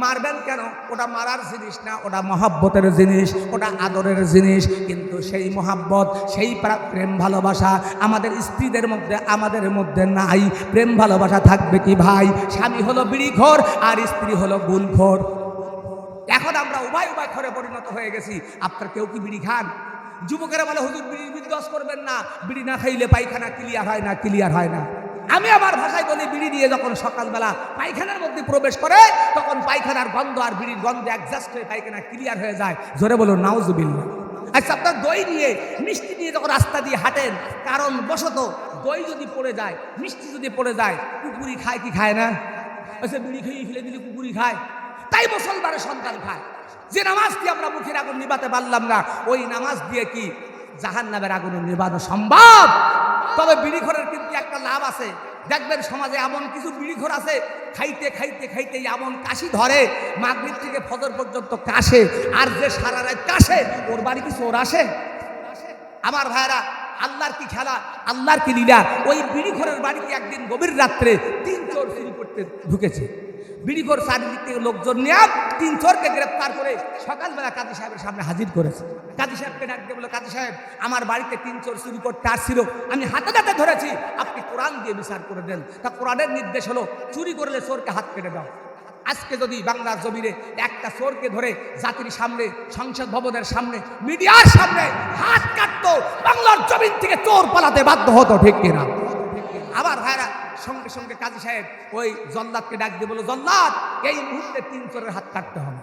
মারবেন কেন? ওটা মারার জিনিস না, ওটা মহাব্বতের জিনিস, ওটা আদরের জিনিস। কিন্তু সেই মহাব্বত, সেই প্রেম ভালোবাসা আমাদের স্ত্রীদের মধ্যে, আমাদের মধ্যে নাই। প্রেম ভালোবাসা থাকবে কি ভাই? স্বামী হলো বিড়িখোর আর স্ত্রী হলো গুলখোর। এখন আমরা উভয় খরে পরিণত হয়ে গেছি। আপনার কেউ কি বিড়ি খান? যুবকেরা বলে, হুজুর বিড়ি বিদ্বাস করবেন না, বিড়ি না খাইলে পায়খানা ক্লিয়ার হয় না, ক্লিয়ার হয় না। আমি আমার ভাষায় বলি, বিড়ি দিয়ে যখন সকালবেলা পায়খানার মধ্যে প্রবেশ করে, তখন পায়খানার গন্ধ আর বিড়ির গন্ধে অ্যাডজাস্ট হয়ে পায়খানা ক্লিয়ার হয়ে যায়। জোরে বলুন নাউজুবিল্লাহ। আচ্ছা, আপনার দই নিয়ে মিষ্টি নিয়ে যখন রাস্তা দিয়ে হাঁটেন, কারণ বশত দই যদি পড়ে যায়, মিষ্টি যদি পড়ে যায়, কুকুরি খায় কি খায় না? আচ্ছা, বিড়ি খেয়ে ফেলে দিলে কুকুরি খায়। তাই মুসলমানের সন্তান খায়। যে নামাজ দিয়ে আমরা মুখের আগুন নিভাতে পারলাম না, ওই নামাজ দিয়ে কি জাহান্নামের আগুন নিভানো সম্ভব? তবে বিড়িখোরের কিন্তু একটা লাভ আছে। দেখবেন সমাজে এমন কিছু বিড়িখোর আছে, খাইতে খাইতে খাইতে এমন কাশি ধরে, মাগরিব থেকে ফজর পর্যন্ত কাশে। আর যে সারা রাত কাশে, ওর বাড়ি কি চোর আসে? আমার ভাইরা, আল্লাহর কি খেলা, আল্লাহর কি লীলা। ওই বিড়িখোরের বাড়িতে একদিন গভীর রাত্রে 3 চোর চুরি করতে ঢুকেছে। বিড়িখোর চারিদিক থেকে লোকজন নিয়ে 3 চোরকে গ্রেফতার করে সকালবেলা কাজী সাহেবের সামনে হাজির করেছে। কাজী সাহেবকে ডাক দিয়ে বলে, কাজী সাহেব, আমার বাড়িতে 3 চোর চুরি করতে আসছিল, আমি হাতে হাতে ধরেছি, আপনি কোরআন দিয়ে বিচার করে দেন। তা কোরআনের নির্দেশ হলো, চুরি করলে চোরকে হাত কেটে দাও। আজকে যদি বাংলার জমিনে একটা চোরকে ধরে জাতির সামনে, সংসদ ভবনের সামনে, মিডিয়ার সামনে হাত কাটতো, বাংলার জমিন থেকে চোর পালাতে বাধ্য হতো, ঠিক কিনা? আবার ভাইরা, সঙ্গে সঙ্গে কাজী সাহেব ওই জল্লাদকে ডাক দিয়ে বলো, জল্লাদ, এই মুহূর্তে 3 চোরের হাত কাটতে হবে।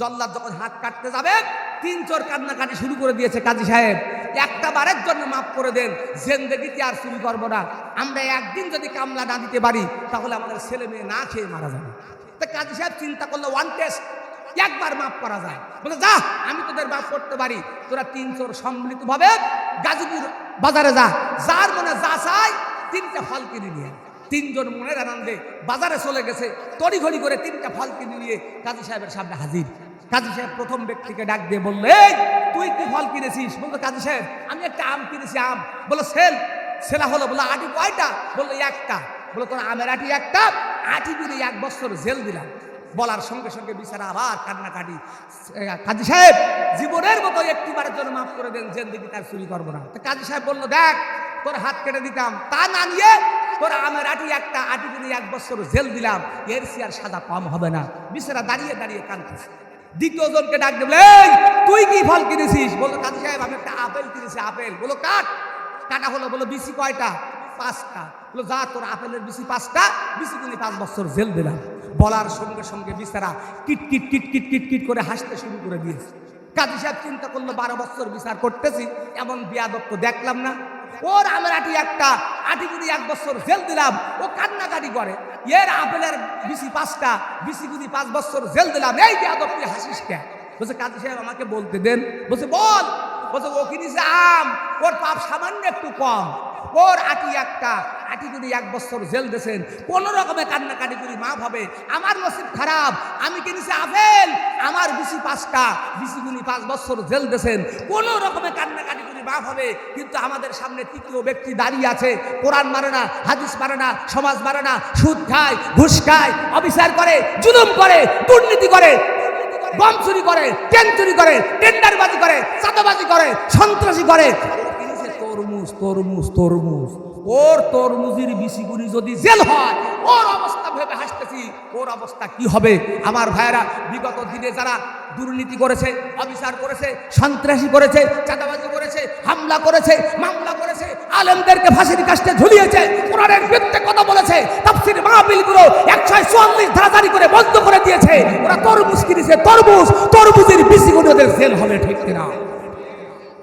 জল্লাদ যখন হাত কাটতে যাবে, 3 চোর কান্নাকাটি শুরু করে দিয়েছে। কাজী সাহেব, একটা বারের জন্য মাফ করে দেন, জিন্দেগিতে আর চুরি করবো না। আমরা একদিন যদি কামলা না দিতে পারি, তাহলে আমাদের ছেলে মেয়ে না খেয়ে মারা যাবে। তা কাজী সাহেব চিন্তা করলো, 1 টেস্ট, একবার মাফ করা যায়। বলে, যা, আমি তোদের মাফ করতে পারি, তোরা 3 চোর সম্মিলিতভাবে গাজীপুর বাজারে যা, যার মনে যা চাই 3টা ফল কিনে নিয়ে। 3 জন মনের আনন্দে বাজারে চলে গেছে, তড়িঘড়ি করে 3টা ফল কিনে নিয়ে কাজী সাহেবের সামনে হাজির। কাজী সাহেব প্রথম ব্যক্তিকে ডাক দিয়ে বললো, এই তুই কি ফল কিনেছিস? বলতো, কাজী সাহেব, আমি একটা আম কিনেছি। আম? বলো, সেলা হলো। বলো, আটি কয়টা? বললো, 1টা। বলো, তোর আমের আটি 1টা, আটি কিনে 1 বছর জেল দিলাম। বলার সঙ্গে সঙ্গে বিচারা আবার কান্নাকাটি। কাজী সাহেব, জীবনের মতো একটিবারের জন্য মাফ করে দেন, জিন্দেগি তার চুরি করবো না। তো কাজী সাহেব বললো, দেখ, তোর হাত কেটে দিতাম, তা না নিয়ে তোর আমের আটি 1টা, আটি কিনে 1 বছর জেল দিলাম, এর চেয়ে আর সাজা কম হবে না। বিচারা দাঁড়িয়ে দাঁড়িয়ে কাঁদতেছে। দ্বিতীয় জনকে ডাক দেবো, এই তুই কি ফল কিনেছিস? বললো, কাজী সাহেব, আমি একটা আপেল কিনেছি। আপেল? বলো, কাটা হলো। বলো, বিসি কয়টা? 5টা। বলো, যা, তোর আপেলের বিসি 5টা, বিসি কিনে 5 বছর জেল দিলাম। বলার সঙ্গে সঙ্গে বিচারা কিট কিট কিট কিট কিট কিট করে হাসতে শুরু করে দিয়েছে। কাজী সাহেব চিন্তা করলো 12 বছর বিচার করতেছি, এমন বিয়াদব তো দেখলাম না। ওর আমের আটি একটা, আটি গুলি 1 বছর জেল দিলাম, ও কান্নাকাটি করে। এর আপেলের বিসি 5টা, বিসি গুলি 5 বছর জেল দিলাম, এই বিয়াদব তুই হাসিস কে? বলছে কাজী সাহেব আমাকে বলতে দেন। বলছে বল। বলছে ও কিনেছে আম, ওর পাপ সামান্য একটু কম, ওর আটি একটা, আটি গুলি 1 বছর জেল দিয়েছেন, কোন রকমে কান্নাকাটি করি মা ভাবে আমার নসিব খারাপ, আমি কিনেছি আপেল, আমার বিসি 5টা, বিসি গুলি 5 বছর জেল দিয়েছেন, কোন রকমে কান্নাকাটি করি মা ভাবে। কিন্তু আমাদের সামনে তৃতীয় ব্যক্তি দাঁড়িয়ে আছে, কোরআন মানে না, হাদিস মানে না, সমাজ মানে না, সুদ খায়, ঘুষ খায়, অবিচার করে, জুলুম করে, দুর্নীতি করে, গম চুরি করে, ট্রেন চুরি করে, টেন্ডারবাজি করে, চাঁদাবাজি করে, সন্ত্রাসী করে। তরমুজ তরমুজ তরমুজ, ওর তরমুজের বিসিগুলি যদি জেল হয়, ওর অবস্থা ভেবে হাসতেছি, ওর অবস্থা কি হবে? আমার ভাইয়েরা, বিগত দিনে যারা দুর্নীতি করেছে, অবিচার করেছে, সন্ত্রাসী করেছে, চাঁদাবাজি করেছে, হামলা করেছে, মামলা করেছে, আলেমদেরকে ফাঁসির কাস্টে ঝুলিয়েছে, কোরআনের বিরুদ্ধে কথা বলেছে, তাফসীর মাহফিলগুলো 144 ধারা জারি করে বন্ধ করে দিয়েছে, ওরা তরমুজ কিনেছে, তরমুজ, তরমুজের বিসিগুলি ওদের জেল হবে, ঠিক কিনা?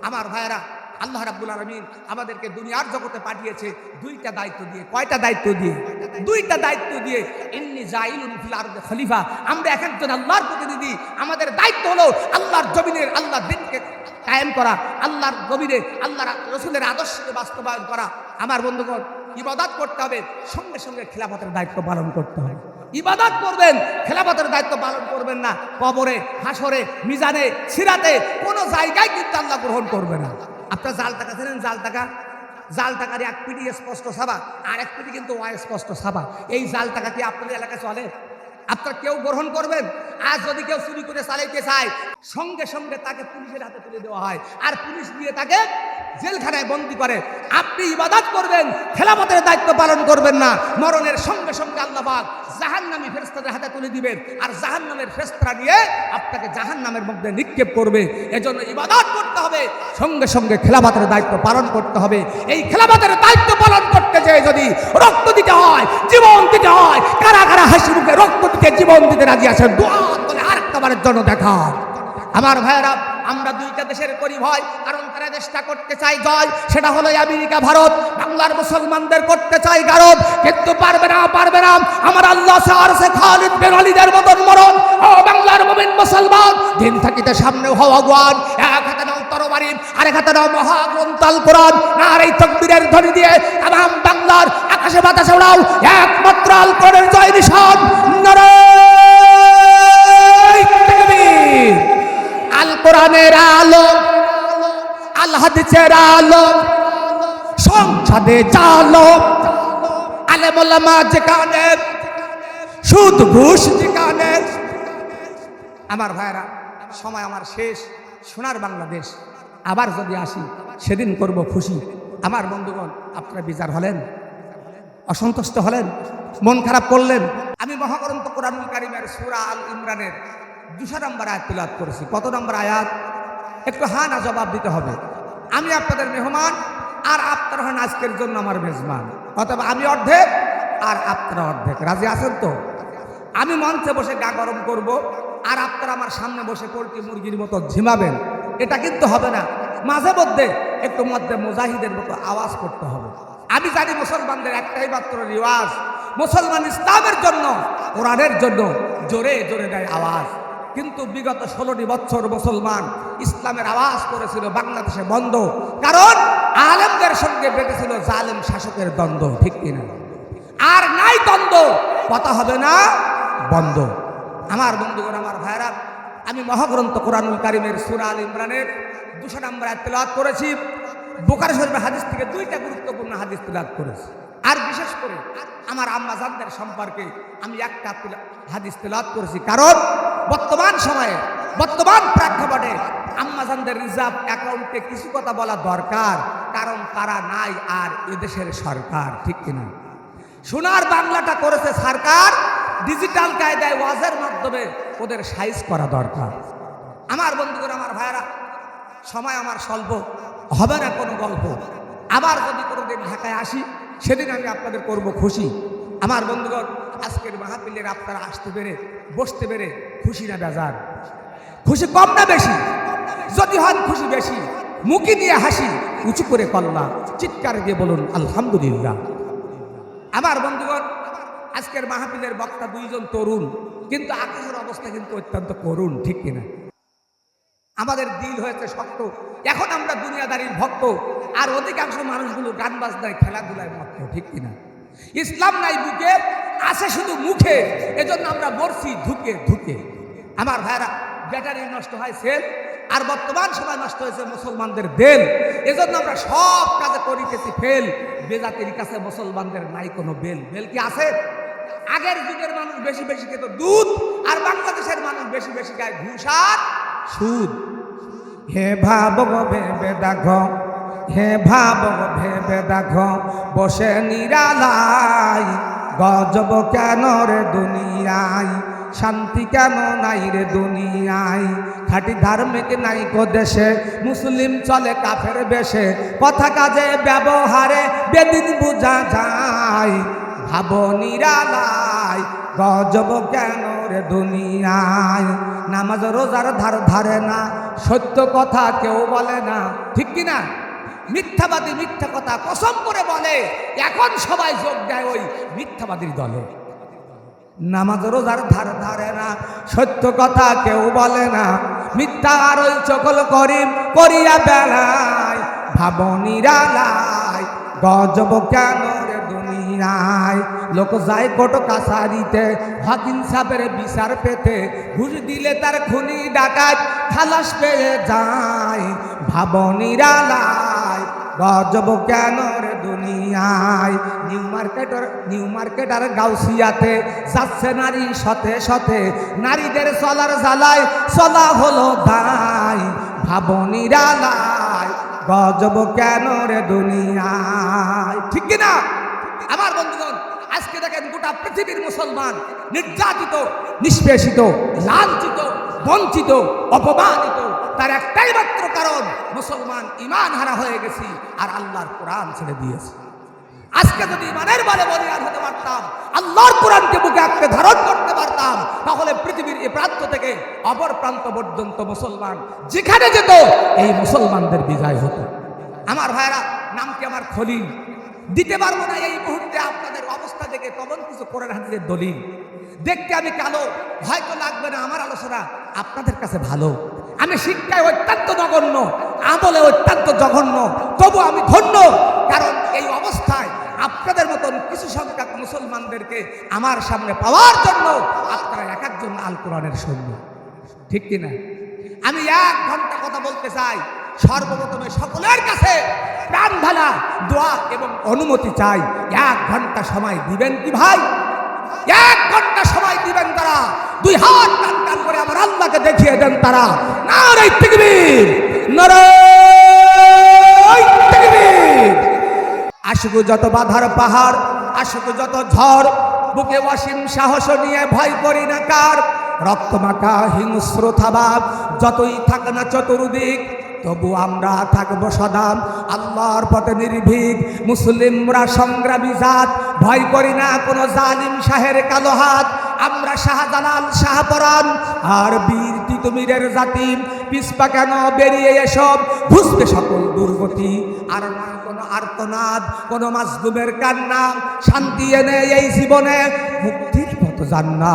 আমার ভাইয়েরা, আল্লাহ রাব্বুল আলামিন আমাদেরকে দুনিয়ার জগতে পাঠিয়েছে 2টা দায়িত্ব দিয়ে। কয়টা দায়িত্ব দিয়ে? 2টা দায়িত্ব দিয়ে। ইন্নী জাইলুন ফিল আরদি খলিফা, আমরা এক একজন আল্লাহর প্রতিনিধি, আমাদের দায়িত্ব হলো আল্লাহর জমিনের আল্লাহর দিনকে কায়েম করা, আল্লাহর জমিনে আল্লাহর রাসূলের আদর্শকে বাস্তবায়ন করা। আমার বন্ধুগণ, ইবাদত করতে হবে, সঙ্গে সঙ্গে খেলাফতের দায়িত্ব পালন করতে হবে। ইবাদত করবেন, খেলাফতের দায়িত্ব পালন করবেন না, কবরে, হাসরে, মিজানে, সিরাতে কোনো জায়গায় কিন্তু আল্লাহ গ্রহণ করবে না। আপনার জাল টাকা ছিলেন, জাল টাকা, জাল টাকার এক পিটি স্পষ্ট সাবা, আর এক পিটি কিন্তু অস্পষ্ট সাবা। এই জাল টাকা কি আপনাদের এলাকায় চলে? আপনার কেউ গ্রহণ করবেন? আর যদি কেউ চুরি করে চালাইতে চায়, সঙ্গে সঙ্গে তাকে পুলিশের হাতে তুলে দেওয়া হয়, আর পুলিশ দিয়ে তাকে জেলখানায় বন্দী করে। আপনি ইবাদত করবেন, খেলাফতের দায়িত্ব পালন করবেন না, মরণের সঙ্গে সঙ্গে আল্লাহ পাক জাহান্নামী ফেরেশতাদের হাতে তুলে দিবেন, আর জাহান্নামের ফেরেশতারা নিয়ে আপনাকে জাহান্নামের মধ্যে নিক্ষেপ করবে। এজন্য ইবাদত করতে হবে, সঙ্গে সঙ্গে খেলাফতের দায়িত্ব পালন করতে হবে। এই খেলাফতের দায়িত্ব পালন করতে যেয়ে যদি রক্ত দিতে হয়, জীবন দিতে হয়, কারা কারা হাসি মুখে রক্ত দিতে, জীবন দিতে রাজি আছেন? দোয়া করে আরেকটাবারের জন্য দেখান। আমার ভাইয়েরা, আমরা 2টা দেশের করি ভয়, কারণ তারা দেশটা করতে চাই জয়, সেটা হলো আমেরিকা, ভারত। বাংলার মুসলমানদের করতে চাই গারদ, কিন্তু পারবে না, পারবে না। আমার আল্লাহ সারসে খালিদ বিন ওয়ালিদের মতন মরণ। ও বাংলার মুমিন মুসলমান, দিন থাকিতে সামনে হওয়া আগুয়ান, এক হাতে নাও তরবারি, আরেক হাতে নাও মহাগ্রন্থ আল কোরআন, আর এই তাকবীরের ধ্বনি দিয়ে তাম বাংলার আকাশে বাতাসে উড়াও একমাত্র আল কোরআনের জয় নিশান। নারায়ে তাকবীর। আল কোরআনের আলো, আল হাদিসের আলো, সংসদে চালো, আলেম ওলামা যেখানে, সুদ ঘুষ যেখানে। আমার ভাইরা, সময় আমার শেষ। সোনার বাংলাদেশ আবার যদি আসি, সেদিন করব খুশি। আমার বন্ধুগণ, আপনারা বিচার হলেন, অসন্তুষ্ট হলেন, মন খারাপ করলেন। আমি মহাগ্রন্থ কোরআনুল কারীমের সূরা আল ইমরানের 200 নম্বর আয়াত তিলাওয়াত করেছি। কত নম্বর আয়াত? একটু হা না জবাব দিতে হবে। আমি আপনাদের মেহমান, আর আপনারা হন আজকের জন্য আমার মেজবান। অথবা আমি অর্ধেক আর আপনারা অর্ধেক। রাজি আছেন তো? আমি মঞ্চে বসে গা গরম করব, আর আপনারা আমার সামনে বসে পোল্ট্রি মুরগির মতো ঝিমাবেন, এটা কিন্তু হবে না। মাঝে মধ্যে একটু মধ্যে মুজাহিদের মতো আওয়াজ করতে হবে। আমি জানি মুসলমানদের একটাই মাত্র রিওয়াজ, মুসলমান ইসলামের জন্য, কোরআনের জন্য জোরে জোরে দেয় আওয়াজ। কিন্তু বিগত 16টি বছর মুসলমান ইসলামের আওয়াজ করেছিল বাংলাদেশে বন্ধ, কারণ আলেমদের সঙ্গে বেঁধেছিল জালেম শাসকের দ্বন্দ্ব, ঠিক কিনা? আর নাই দ্বন্দ্ব, কথা হবে না, বন্ধ। আমার বন্ধুগণ, আমার ভাইরা, আমি মহাগ্রন্থ কোরআনুল কারীমের সূরা আল ইমরানের 200 নম্বর আয়াত তেলাওয়াত করেছি। বুখারী শরীফের হাদিস থেকে 2টা গুরুত্বপূর্ণ হাদিস তেলাওয়াত করেছি। আর বিশেষ করে আমার আম্মা জানদের সম্পর্কে আমি একটা হাদিস তেলাওয়াত করেছি, কারণ বর্তমান সময়ে, বর্তমান প্রেক্ষাপটে আম্মা জানদের রিজার্ভ অ্যাকাউন্টে কিছু কথা বলা দরকার, কারণ তারা নাই আর এদেশের সরকার, ঠিক কিনা? সোনার বাংলাটা করেছে সরকার, ডিজিটাল কায়দায় ওয়াজের মাধ্যমে ওদের সাইজ করা দরকার। আমার বন্ধুগণ, আমার ভাইয়েরা, সময় আমার স্বল্প, হবে না কোনো গল্প। আবার যদি কোনোদিন ঢাকায় আসি, সেদিন আমি আপনাদের করব খুশি। আমার বন্ধুগণ, আজকের মাহফিলের আপনারা আসতে পেরে, বসতে পেরে খুশি না বেজার? খুশি কম না বেশি? যদি হন খুশি বেশি, মুখে নিয়ে হাসি, উঁচু করে কল্লা, চিৎকার দিয়ে বলুন আলহামদুলিল্লাহ। আমার বন্ধুগণ, আজকের মাহফিলের বক্তা দুইজন তরুণ, কিন্তু আকাশের অবস্থা কিন্তু অত্যন্ত করুণ, ঠিক কিনা? আমাদের দিল হয়েছে শক্ত। এখন আমরা দুনিয়াদারির ভক্ত, আর অধিকাংশ মানুষগুলো গান বাজনায় খেলাধুলায় মত্ত, ঠিক কিনা? ইসলাম নাই বুকে, আছে শুধু মুখে, এজন্য আমরা মরছি ধুকে ধুকে। আমার ভাইরা, ব্যাটারি নষ্ট হয় সেল, আর বর্তমান সময় নষ্ট হয়েছে মুসলমানদের দেল। এজন্য আমরা সব কাজে করিতেছি ফেল। বেজাতির কাছে মুসলমানদের নাই কোনো বেল। বেল কি আছে? আগের যুগের মানুষ বেশি বেশি খেত দুধ, আর বাংলাদেশের মানুষ বেশি বেশি খায় ঘুষ আর সুদ। হে ভাবগ ভেবে দেখো, হে ভাবগ ভেবে দেখো, বসে নিরালাই, গজব কেন রে দুনিয়ায়, শান্তি কেন নাই রে দুনিয়ায়, খাঁটি ধার্মিক নাই কো দেশে, মুসলিম চলে কাফের বেশে, কথা কাজে ব্যবহারে বেদিন বুঝা যায়, ভাবো নিরালাই, গজব কেন রে দুনিয়ায়। নামাজ রোজার ধার ধারে না, সত্য কথা কেউ বলে না, ঠিক কিনা? মিথ্যাবাদী মিথ্যা কথা কসম করে বলে, এখন সবাই যোগ দেয় ওই মিথ্যাবাদীর দলে। নামাজ রোজার ধার ধারে না, সত্য কথা কেউ বলে না, মিথ্যা আর ওই চকল করিম করিয়া বেলায়, ভাবো নিরালাই, গজব কেন রে দুনিয়ায়। লোক যায় কোর্ট কাছারিতে, হাকিম সাহেবের বিচার পেতে, ঘুষ দিলে তার খুনি ডাকাত খালাস পেয়ে যায়, ভাবো নিরালাই, গজব কেন রে দুনিয়ায়। নিউ মার্কেটার গাউসিয়াতে যাচ্ছে নারী শতে শতে, নারীদের চলার জ্বালায় চলা হলো দায়, ভাবো নিরালাই, গজব কেন রে দুনিয়ায়, ঠিক কিনা? আমার বন্ধুগণ, আজকে দেখেন গোটা পৃথিবীর মুসলমান নির্যাতিত, নিষ্পেষিত, লাঞ্ছিত, বঞ্চিত, অপমানিত। তার একটাই মাত্র কারণ, মুসলমান ইমান হারা হয়ে গেছি আর আল্লাহর কোরআন ছেড়ে দিয়েছি। আজকে যদি ইমানের বলে বলিয়ান হতে পারতাম, আল্লাহর কোরআনকে বুকে আঁকড়ে ধারণ করতে পারতাম, তাহলে পৃথিবীর এই প্রান্ত থেকে অপর প্রান্ত পর্যন্ত মুসলমান যেখানে যেত, এই মুসলমানদের বিজয় হতো। আমার ভাইরা, নাম কি আমার খলিল, দিতে পারবো না এই মুহূর্তে আপনাদের অবস্থা দেখে তখন কিছু কোরআন হাদিসের দলিল। দেখতে আমি কালো, হয়তো লাগবে না আমার আলোচনা আপনাদের কাছে ভালো। আমি শিক্ষায় অত্যন্ত নগণ্য, আমলে অত্যন্ত জঘন্য, তবু আমি ধন্য, কারণ এই অবস্থায় আপনাদের মতন কিছু সংখ্যক মুসলমানদেরকে আমার সামনে পাওয়ার জন্য আপনারা এক একজন আল কোরআনের সৈন্য, ঠিক কিনা? আমি 1 ঘন্টা কথা বলতে চাই। সর্বপ্রথমে সকলের কাছে প্রাণ ঢালা দোয়া এবং অনুমতি চাই। 1 ঘন্টা সময় দিবেন কি ভাই? 1 ঘন্টা সময় দিবেন তারা, 2 হাত টান টান করে আমার আল্লাহকে দেখিয়ে দেন তারা। নারে তাকবীর, নারে তাকবীর। আশুক যত বাধার পাহাড়, আশুক যত ঝড়, বুকে অসীম সাহস নিয়ে ভয় করি না কার। রক্তমাখা হিংস্রতা ভাব যতই থাক না চতুর্দিক, তবু আমরা থাকবো সদা আল্লাহর পথে নির্ভীক। মুসলিমরা সংগ্রামী জাত, ভয় করি না কোনো জালিম শাহের কালো হাত। আমরা শাহজালাল শাহপরাণ আর বীর তিতুমিরের জাতি, পিছপা কেন বেরিয়ে এসব বুঝবে সকল দুর্গতি। আর নয় কোনো আর্তনাদ, কোনো মাজলুমের কান্না, শান্তি এনে এই জীবনে মুক্তির পথ জান্না।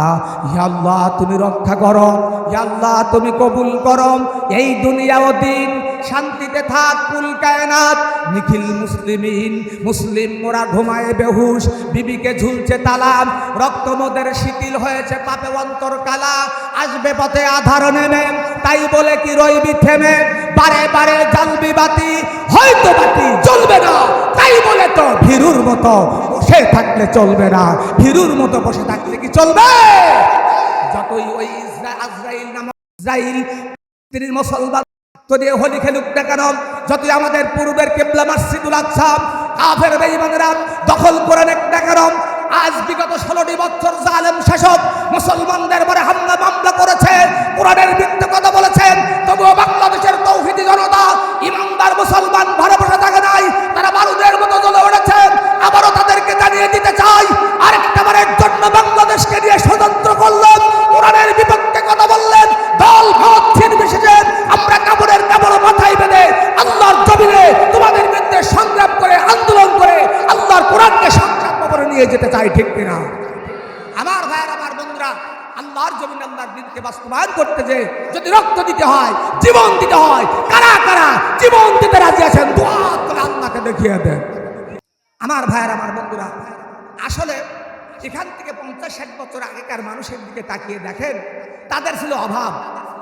ইয়া আল্লাহ তুমি রক্ষা করো, ইয়া আল্লাহ তুমি কবুল করো। এই দুনিয়া ও দিন শান্তিতে থাক কুল কায়নাত। নিখিল মুসলিমিন, মুসলিম মোরা ঘুমায় বেহুশ, বিবিকে ঝুলছে তালা, রক্ত মোদের শিথিল হয়েছে পাপে অন্তর কালা। আসবে পথে আধার নেমে, তাই বলে কি রইবি থেমে, বারে বারে জ্বালবি বাতি, হয়তো বাতি জ্বলবে না, তাই বলে তো ভীরুর মতো বসে থাকলে চলবে না। ভীরুর মতো বসে থাকলে কি চলবে? যতই ওই আজরাইল নামক ইসরাইল তিনি মুসলমান দিয়ে হোলি খেলুক না কেন, যতই আমাদের পূর্বের কিবলা মসজিদুল আকসা কাফের বেঈমানেরা দখল করে নেক না কেন, আজ বিগত 16টি বছর জালেম শাসক মুসলমানদের উপরে হামলা মামলা করেছে, কোরআনের বিরুদ্ধে কথা বলেছেন, তবুও বাংলাদেশের তৌহিদি জনতা ইমানদার মুসলমান ঘরে বসে থাকে নাই, তারা বারুদের মতো জ্বলে উঠেছেন। আবারও তাদেরকে জানিয়ে দিতে চাই, আরেকটাবারের জন্য বাংলাদেশকে নিয়ে ষড়যন্ত্র করলেন, কোরআনের বিপক্ষে কথা বললেন, দল মত নির্বিশেষে আমরা কাবুলে যেতে চাই, ঠিক কিনা? আমার ভাইয়ের, আমার বন্ধুরা, আল্লাহর জমিন আল্লাহর দিনকে বাস্তবায়ন করতে যে যদি রক্ত দিতে হয়, জীবন দিতে হয়, কারা কারা জীবন দিতে রাজি আছেন দোয়া করে আল্লাহকে দেখিয়ে দেন। আমার ভাইয়ের, আমার বন্ধুরা, আসলে এখান থেকে 50-60 বছর আগেকার মানুষের দিকে তাকিয়ে দেখেন, তাদের ছিল অভাব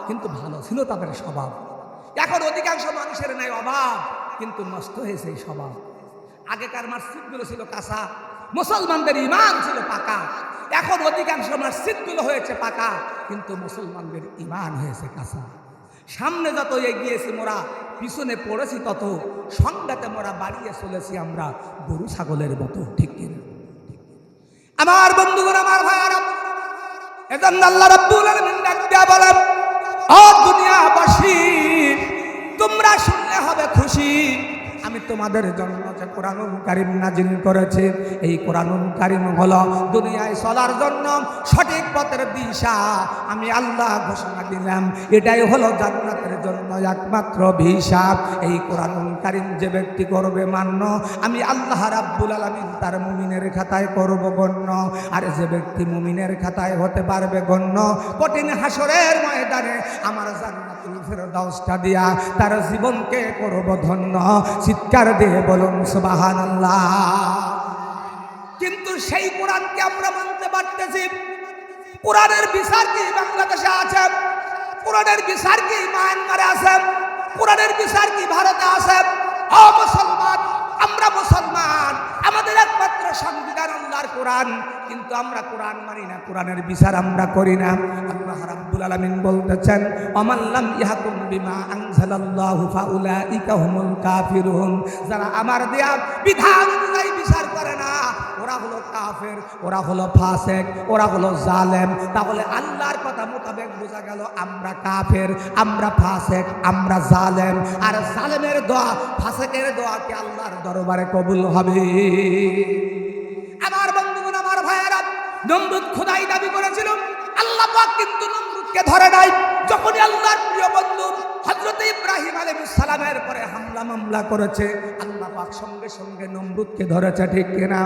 কিন্তু ভালো ছিল তাদের স্বভাব। এখন অধিকাংশ মানুষের নাই অভাব কিন্তু নষ্ট হয়েছে এই স্বভাব। আগেকার মসজিদগুলো ছিল কাঁচা, মুসলমানদের ঈমান ছিল পাকা। এখন অধিকাংশ মসজিদগুলো হয়েছে পাকা কিন্তু মুসলমানদের ঈমান হয়েছে কাঁচা। সামনে যত এগিয়েছি মোরা, পিছনে পড়েছি তত, সংঘাতে মোরা বাড়িয়ে চলেছি আমরা গরু ছাগলের মতো, ঠিক কিনা? আমার বন্ধুগণ, আমার ভাইয়ারা, এজন্য আল্লাহ রাব্বুল আলামিন ডাক দিয়া বলেন, ও দুনিয়াবাসী, তোমরা শুনলে হবে খুশি, আমি তোমাদের জন্য যে কোরআনুল কারীম নাজিল করেছি, এই কোরআনুল কারীম হলো দুনিয়ায় চলার জন্য সঠিক পথের দিশা। আমি আল্লাহ ঘোষণা দিলাম, এটাই হলো জান্নাতের জন্য একমাত্র ভিসা। এই কোরআনুল কারীম যে ব্যক্তি করবে মান্য, আমি আল্লাহ রাব্বুল আলামিন তার মুমিনের খাতায় করব গণ্য। আর যে ব্যক্তি মুমিনের খাতায় হতে পারবে গণ্য, কঠিন হাসরের ময়দানে আমার জান্নাতুল ফেরদাউসটা দিয়া তার জীবনকে করব ধন্য। চিৎকার দিয়ে বলুন সুবহানাল্লাহ। কিন্তু সেই কোরআনকে আমরা মানতে পারতেছি? কোরআনের বিচার কি বাংলাদেশে আছে? কোরআনের বিচার কি মায়ানমারে আছে? কোরআনের বিচার কি ভারতে আছে? ও মুসলমান, আমরা মুসলমান, আমাদের একমাত্র সংবিধান আল্লাহর কোরআন, কিন্তু আমরা কোরআন মানি না, কোরআনের বিচার আমরা করি না। আল্লাহ রাব্বুল আলামিন বলতেছেন, ওমান লাম ইয়াহকুম বিমা আনজালাল্লাহু ফাউলাইকা হুমুল কাফিরুন। যারা আমার দেয়া বিধান অনুযায়ী বিচার করে না, ওরা হলো কাফের, ওরা হলো ফাসেক, ওরা হলো জালেম। তাহলে আল্লাহর কথা মোতাবেক বোঝা গেল আমরা কাফের, আমরা ফাসেক, আমরা জালেম। আর জালেমের দোয়া, ফাসেকের দোয়া কি আল্লাহর দরবারে কবুল হবে? আমার বন্ধুগণ, আমার ভাইয়েরা, নমরুদ খোদাই দাবি করেছিল, আল্লাহ পাক কিন্তু নমরুদকে ধরে নাই। যখনই আল্লাহর প্রিয় বন্ধু হযরত ইব্রাহিম আলাইহিস সালামের পরে হামলা মামলা করেছে, আল্লাহ পাক সঙ্গে সঙ্গে নমরুদকে ধরেছে, ঠিক কিনা?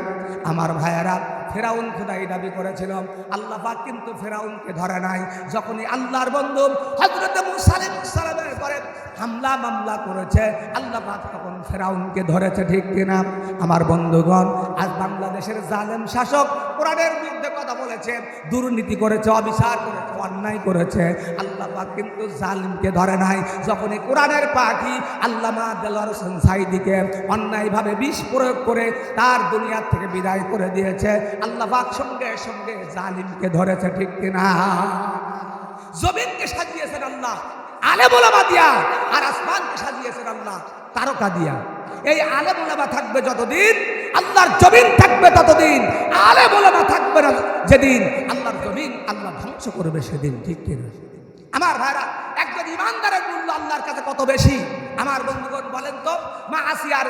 আমার ভাইয়েরা, ফেরাউন খোদাই দাবি করেছিল, আল্লাহ পাক কিন্তু ফেরাউনকে ধরে নাই। যখনই আল্লাহর বন্ধু হযরত মুসা আলাইহিস সালামের পরে হামলা মামলা করেছে, আল্লাহ পাক তখন ফেরাউনকে ধরেছে, ঠিক কিনা? আমার বন্ধুগণ, আজ বাংলাদেশের জালেম শাসক কোরআনের বিরুদ্ধে কথা বলেছে, দুর্নীতি করেছে, অবিচার করেছে, অন্যায় করেছে, আল্লাহ পাক কিন্তু জালিমকে ধরে নাই। যখনই কোরআনের পাখি আল্লামা দেলোয়ার হোসেন সাঈদীকে অন্যায়ভাবে বিষ প্রয়োগ করে তার দুনিয়া থেকে বিদায় করে দিয়েছে, আল্লাহ পাক সঙ্গে সঙ্গে জালিমকে ধরেছে, ঠিক কিনা? জমিনকে সাজিয়েছেন আল্লাহ আলেম ওলামা দিয়া, আর আসমানকে সাজিয়েছেন আল্লাহ তারকা দিয়া। এই আলেম ওলামা থাকবে যতদিন, আল্লাহর জমিন থাকবে ততদিন। আলেম ওলামা থাকবে না যেদিন, আল্লাহর জমিন আল্লাহ ধ্বংস করবে সেদিন, ঠিক কিনা? আমার ভাইরা, একজন ইমানদারের মূল্য আল্লাহর কাছে কত বেশি? আমার বন্ধুগণ বলেন তো, মা আসিয়ার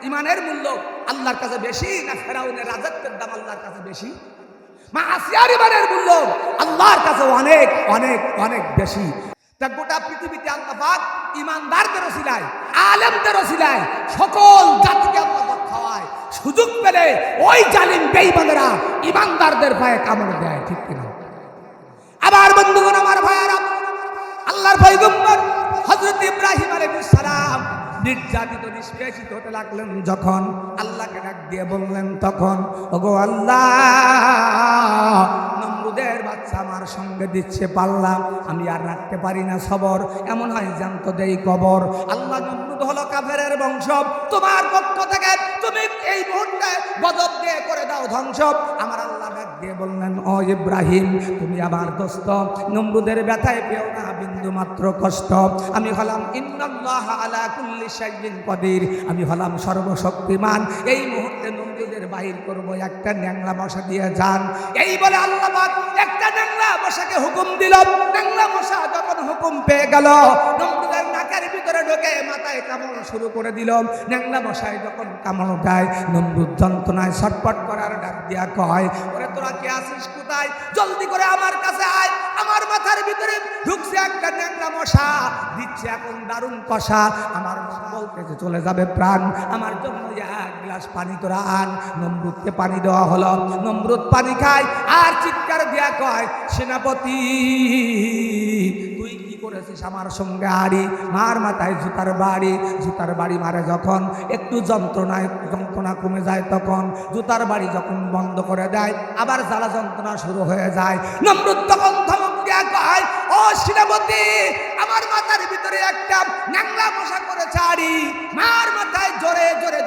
ইমানের মূল্য আল্লাহর কাছে বেশি না ফেরাউনের রাজত্বের দাম আল্লাহর কাছে বেশি? মা আসিয়ার ইমানের মূল্য আল্লাহর কাছে অনেক অনেক অনেক বেশি। তা গোটা পৃথিবীতে আল্লাহ পাক ইমানদারদের ওসিলায়, আলেমদের ওসিলায় সকল জাতিকে আল্লাহ পাক খাওয়ায়। সুযোগ পেলে ওই জালিম বেঈমানেরা ইমানদারদের পায়ে কামড় দেয়, ঠিক কিনা? আমার বন্ধুগণ, আমার ভাইয়েরা, আল্লাহর পয়গম্বর হযরত ইব্রাহিম আলাইহিস সালাম নির্যাতিত নিষ্পেষিত হতে লাগলেন, যখন আল্লাহকে ডাক দিয়ে বললেন, তখন ওগো আল্লাহ, নমরুদের বাচ্চা আমার সঙ্গে দিচ্ছে পাল্লা, আমি আর রাখতে পারি না সবর, এমন হয় জানতো দেই কবর। আল্লাহ, নমরুদ হলো কাফেরের বংশ, তোমার পক্ষ থেকে তুমি এই মুহূর্তে গজব দিয়ে করে দাও ধ্বংস। আমার আল্লাহ ডাক দিয়ে বললেন, ও ইব্রাহিম, তুমি আমার দোস্ত, নমরুদের ব্যথায় পেও না বিন্দু মাত্র কষ্ট। আমি হলাম ইন্নাল্লাহ আলা কুল্লি শাইইন কাদির, আমি হলাম সর্বশক্তিমান। এই মুহূর্তে নমরুদের বাহির করব, একটা ন্যাংলা মশা দিয়ে যান। এই বলে আল্লাহ পাক একটা ন্যাংলা মশাকে হুকুম দিল। ন্যাংলা মশা যখন হুকুম পেয়ে গেল, নমরুদের নাকের ভিতরে ঢোকে মাথায় কামড় শুরু করে দিল। ন্যাংলা মশায় যখন কামড় দেয়, নমরুদ যন্ত্রণায় ছটফট করার ডাক দিয়া কয়, ওরে তোরা কে আছিস কোথায়? জলদি করে আমার কাছে আয়, আমার মাথার ভিতরে ঢুকছে একটা ন্যাংলা মশা, দিচ্ছে এখন দারুণ কষা, আমার বলতে যে চলে যাবে প্রাণ, আমার জন্য এক গ্লাস গ্লাস পানি তোরা আন। নমরুদকে পানি দেওয়া হলো, নমরুদ পানি খায় আর চিৎকার দিয়া কয়, সেনাপতি তুই কি করেছিস আমার সঙ্গে? আড়ি মার মাথায় জুতার বাড়ি মারে। যখন একটু যন্ত্রণা কমে যায়, তখন জুতার বাড়ি যখন বন্ধ করে দেয়, আবার জ্বালা যন্ত্রণা শুরু হয়ে যায়। নমরুদ তখন ধমক দিয়া কয়, ও সেনাপতি, আমার মাথার ভিতরে একটা ন্যাংলা মশা করেছে আড়ি, মার মাথায় জোরে জোরে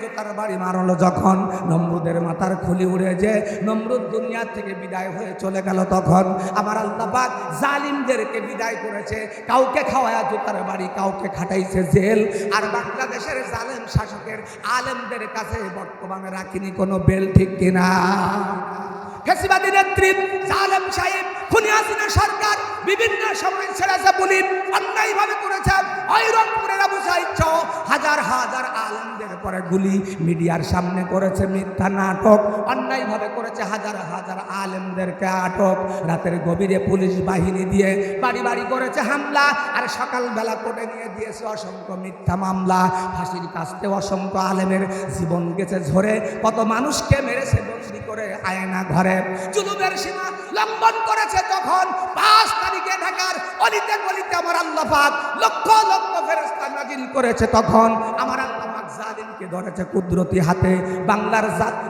জুতার বাড়ি মারলো। যখন নমরুদের মাথার খুলি উড়ে যে নমরুদ দুনিয়া থেকে বিদায় হয়ে চলে গেল, তখন আমার আল্লাহ পাক জালিমদেরকে বিদায় করেছে। কাউকে খাওয়ায়া জুতার বাড়ি, কাউকে খাটাইছে জেল। আর বাংলাদেশের জালেম শাসকের আলেমদের কাছে বর্তমানে রাখিনি কোনো বেল, ঠিক কিনা? ফ্যাসিবাদী নেতৃত্ব জালেম সাহেব খুনি হাসিনা সরকার বিভিন্ন সময় ছেড়েছে পুলিশ অন্যায়ভাবে করেছে। ওই রংপুরের আবু সাইদ সহ হাজার হাজার আলেমদের পরে গুলি, মিডিয়ার সামনে করেছে মিথ্যা নাটক, অন্যায়ভাবে করেছে হাজার হাজার আলেমদেরকে আটক। রাতের গভীরে পুলিশ বাহিনী দিয়ে বাড়ি বাড়ি করেছে হামলা, আর সকালবেলা কোর্টে নিয়ে দিয়েছে অসংখ্য মিথ্যা মামলা। ফাঁসির কাস্তে অসংখ্য আলেমের জীবন গেছে ঝরে, কত মানুষকে মেরেছে বন্দি করে আয়না ঘরে। জুলুমের সীমা লঙ্ঘন করেছে তখন 5 তারিখে ঢাকার অলিতে গলিতে আমার আল্লাহ পাক লক্ষ লক্ষ ফেরেশতা নাজিল করেছে। তখন আমার আল্লাহ পাক জালিমকে ধরেছে কুদরতি হাতে। বাংলার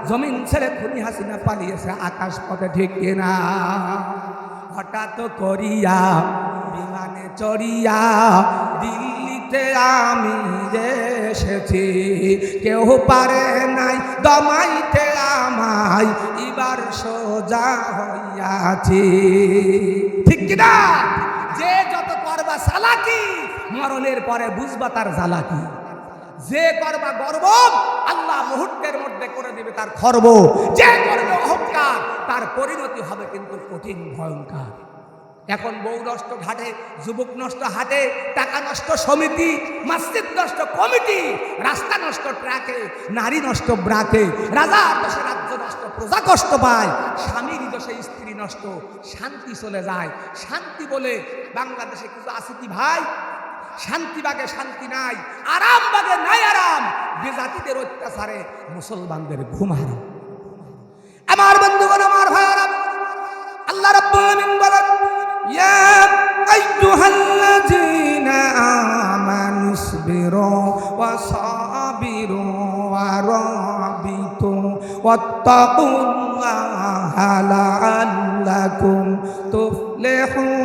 জমিন ছেড়ে খুনি হাসিনা পালিয়েছে আকাশ পথে, ঠিক কিনা? হঠাৎ করিয়া বিমানে চড়িয়া দিল্লিতে আমি এসেছি, কেউ পারে নাই দমাইতে আমায়, এবার সোজা হইয়াছি, ঠিক কিনা? যে যত করবা চালাকি, মরণের পরে বুঝবা তার জ্বালাকি। যে করবা গর্ব, আল্লাহ মুহূর্তের মধ্যে করে দিবে তার খর্ব। যে করবে অহংকার, তার পরিণতি হবে কিন্তু কঠিন ভয়ঙ্কর। এখন বউ নষ্ট ঘাটে, যুবক নষ্ট হাটে, টাকা নষ্ট সমিতি, মসজিদ নষ্ট কমিটি, রাস্তা নষ্ট ট্রাকে, নারী নষ্ট ব্রাকে, রাজার দোষে রাজ্য নষ্ট, প্রজা কষ্ট পায়, স্বামীর দোষে স্ত্রী নষ্ট, শান্তি চলে যায়। শান্তি বলে বাংলাদেশে কিছু আছে কি ভাই? শান্তি বাগে শান্তি নাই, আরাম বাগে নাই আরাম। বেজাতিদের অত্যাচারে মুসলমানদের ঘুম হারাম। আমার বন্ধুগণ, আমার ভাইরা, আল্লাহ রাব্বুল আলামিন বলেন, ইয়া আইয়ুহাল্লাযীনা আমানু ইসবিরু ওয়া সাবিরু ওয়া রাবিতু ওয়াত্তাকুল্লাহা লাআল্লাকুম তুফলিহুন।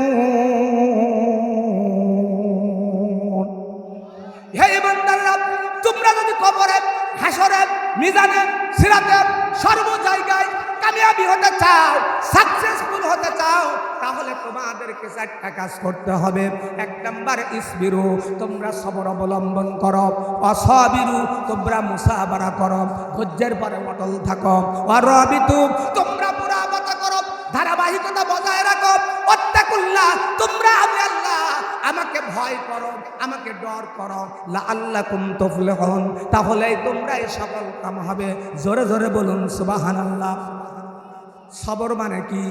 হে ইমানদাররা, তোমরা যদি কবরে, হাসরে, মিজানে, সিরাতে, সর্ব জায়গায় কামিয়াবি হতে চাও, সাকসেসফুল হতে চাও, তাহলে তোমাদেরকে 4টা কাজ করতে হবে। 1 নাম্বার, ইসবিরু, তোমরা সবর অবলম্বন করো। অসাবিরু, তোমরা মুসাবারা করো, ধৈর্যের পরে অটল থাকো। ওয়ারাবিতু, তোমরা মুরাবাতা করো, ধারাবাহিকতা বজায় রাখো। ওয়াত্তাকুল্লাহ, তোমরা আমি আল্লাহ, আমাকে ভয় করো, আমাকে ডর করো। লাআল্লাকুম তুফলিহুন, তাহলেই তোমরা এই সফল কাম হবে। জোরে জোরে বলুন সুবহানাল্লাহ। সবর মানে কি?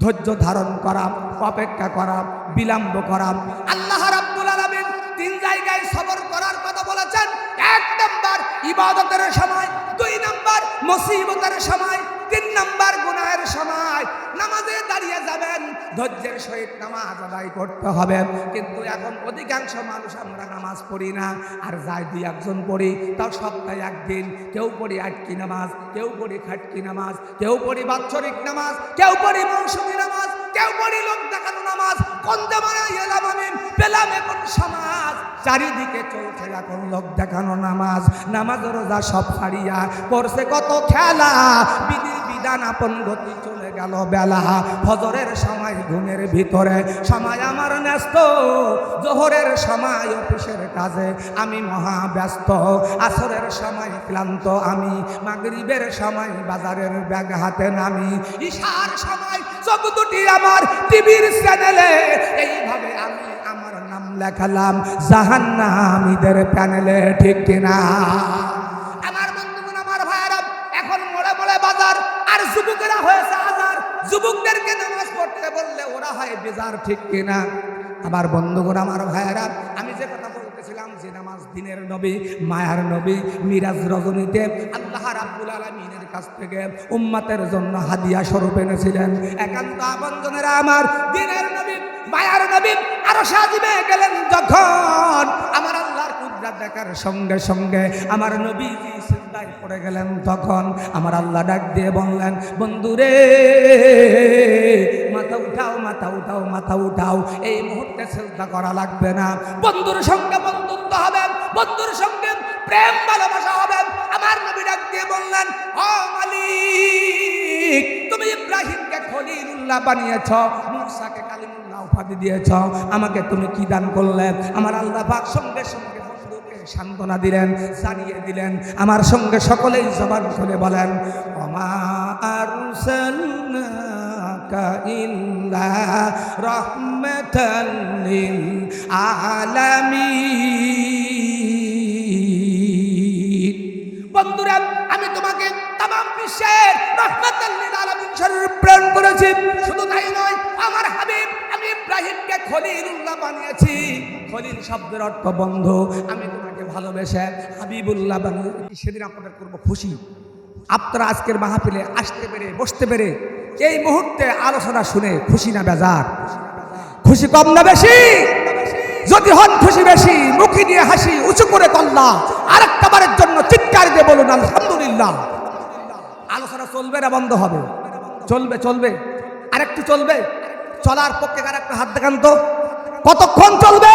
ধৈর্য ধারণ করা, অপেক্ষা করা, বিলম্ব করা। আল্লাহ রাব্বুল আলামিন 3 জায়গায় সবর করার কথা বলেছেন। 1 নাম্বার ইবাদতের সময়, 2 নাম্বার মুসিবতের সময়, 3 নাম্বার গুনাহের সময়। নামাজে দাঁড়িয়ে যাবেন, ধৈর্যের সহিত নামাজ আদায় করতে হবে। কিন্তু এখন অধিকাংশ মানুষ আমরা নামাজ পড়ি না, আর যাই 2-1 পড়ি, তাও সপ্তাহে 1 দিন। কেউ পড়ি আটকি নামাজ, কেউ পড়ি খাটকি নামাজ, কেউ পড়ি বাৎসরিক নামাজ, কেউ পড়ি মৌসুমী নামাজ, কেউ পড়ি লোক দেখানো নামাজ। কোন জামানায় এলাম আমি, পেলাম এখন সমাজ। চারিদিকে চলছে এখন লোক দেখানো নামাজ। নামাজ রোজা সব ছাড়িয়া পড়ছে কত খেলা, বিধির বিধান আপন গতি চলে গেল বেলা। ফজরের সময় ঘুমের ভিতরে সময় আমার ন্যস্ত, জোহরের সময় অফিসের কাজে আমি মহা ব্যস্ত, আসরের সময় ক্লান্ত আমি, মাগরিবের সময় বাজারের ব্যাগ হাতে নামি, ঈশার সময় চোখ দুটি আমার টিভির চ্যানেলে। এইভাবে আমি আমার নাম লেখালাম জাহান্নামীদের প্যানেলে, ঠিক কিনা? আমার বন্ধুগণ, আমার ভাইয়েরা, এখন মোড়ে মোড়ে বাজার, আর যুবকেরা হয়েছে হাজার। যুবকদেরকে নামাজ পড়তে বললে ওরা হয় বেজার, ঠিক কিনা? আমার বন্ধুগণ, আমার ভাইয়েরা, আমি যে কথা বলতেছিলাম যে নামাজ দিনের নবী, মায়ার নবী, মিরাজ রজনীতে আল্লাহ রাব্বুল আলামিনের কাছ থেকে উম্মতের জন্য হাদিয়া স্বরূপ এনেছিলেন। একান্ত আপনজনেরা আমার, দিনের নবী, মায়ার নবী আরশে আজিমে গেলেন যখন, আমার আল্লাহর কুদরত দেখার সঙ্গে সঙ্গে আমার নবীজি সিজদায় পড়ে গেলেন। তখন আমার আল্লাহ ডাক দিয়ে বললেন, বন্ধুরে মাথা উঠাও, মাথা উঠাও, মাথা উঠাও, এই মুহূর্তে সিজদা করা লাগবে না। বন্ধুর সঙ্গে বন্ধুত্ব হবে, বন্ধুর সঙ্গে প্রেম ভালোবাসা হবে। আমার নবী ডাক দিয়ে বললেন, ও মালিক, তুমি ইব্রাহিমকে খলিলুল্লাহ বানিয়েছ, মূসাকে কালিমুল্লাহ উপাধি দিয়েছ, আমাকে তুমি কি দান করলে? আমার আল্লাহ পাক সঙ্গে সঙ্গে বন্ধুকে সান্ত্বনা দিলেন, জানিয়ে দিলেন। আমার সঙ্গে সকলেই জবান খুলে বলেন, ওমা আরসালনাকা ইল্লা রাহমাতাল লিল আলামিন। বন্ধুরা, আমি তোমাকে তামাম বিশ্বের রাহমাতাল লিল আলামিন স্বরূপ প্রেরণ করেছি। শুধু তাই নয়, আমার হাবিব আমি ইব্রাহিমকে খলিলুল্লাহ বানিয়েছি। খলিল শব্দের অর্থ বন্ধু। আমি তোমাকে ভালোবেসে হাবিবুল্লাহ বানিয়েছি। সেদিন আপনাদের করব খুশি। আপনারা আজকের মাহফিলে আসতে পেরে, বসতে পেরে, এই মুহূর্তে আলোচনা শুনে খুশি না বেজার? খুশি কম না বেশি? যদি হন খুশি বেশি, মুখে নিয়ে হাসি উঁচু করে কল্লা আরেকটা বারের জন্য চিৎকার দিয়ে বলুন আলহামদুলিল্লাহ। আলোচনা চলবে না বন্ধ হবে? চলবে, চলবে, আরেকটু চলবে। চলার পক্ষে আর একটা হাত দেখান তো, কতক্ষণ চলবে?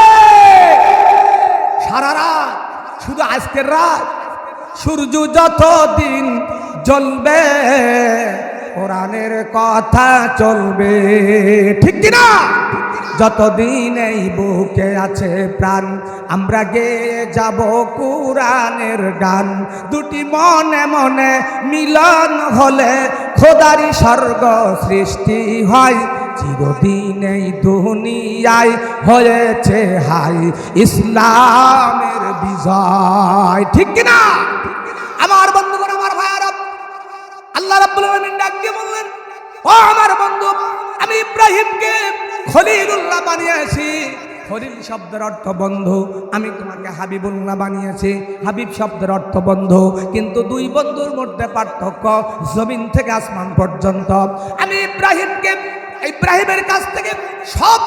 সারা রাত, শুধু আজকের রাত। সূর্য যতদিন জ্বলবে কোরআনের কথা চলবে, ঠিক কিনা? যতদিন এই বুকে আছে প্রাণ, আমরা গেয়ে যাব কোরআনের গান। দুটি মনে মনে মিলন হলে খোদারি স্বর্গ সৃষ্টি হয়। চিরদিন এই দুনিয়ায় হয়েছে হাই ইসলামের বিজয়, ঠিক কিনা? আমার বন্ধুগণ, আমার ভাইয়েরা, আল্লাহ রাব্বুল আলামিন ডাক দিয়ে বললেন, ও আমার বন্ধু, আমি ইব্রাহিমকে খলিলুল্লাহ বানিয়েছি। খলিল শব্দের অর্থ বন্ধু। আমি তোমাকে হাবিবুল্লাহ বানিয়েছি। হাবিব শব্দের অর্থ বন্ধু। কিন্তু দুই বন্ধুর মধ্যে পার্থক্য জমিন থেকে আসমান পর্যন্ত। আমি ইব্রাহিমের কাছ থেকে সব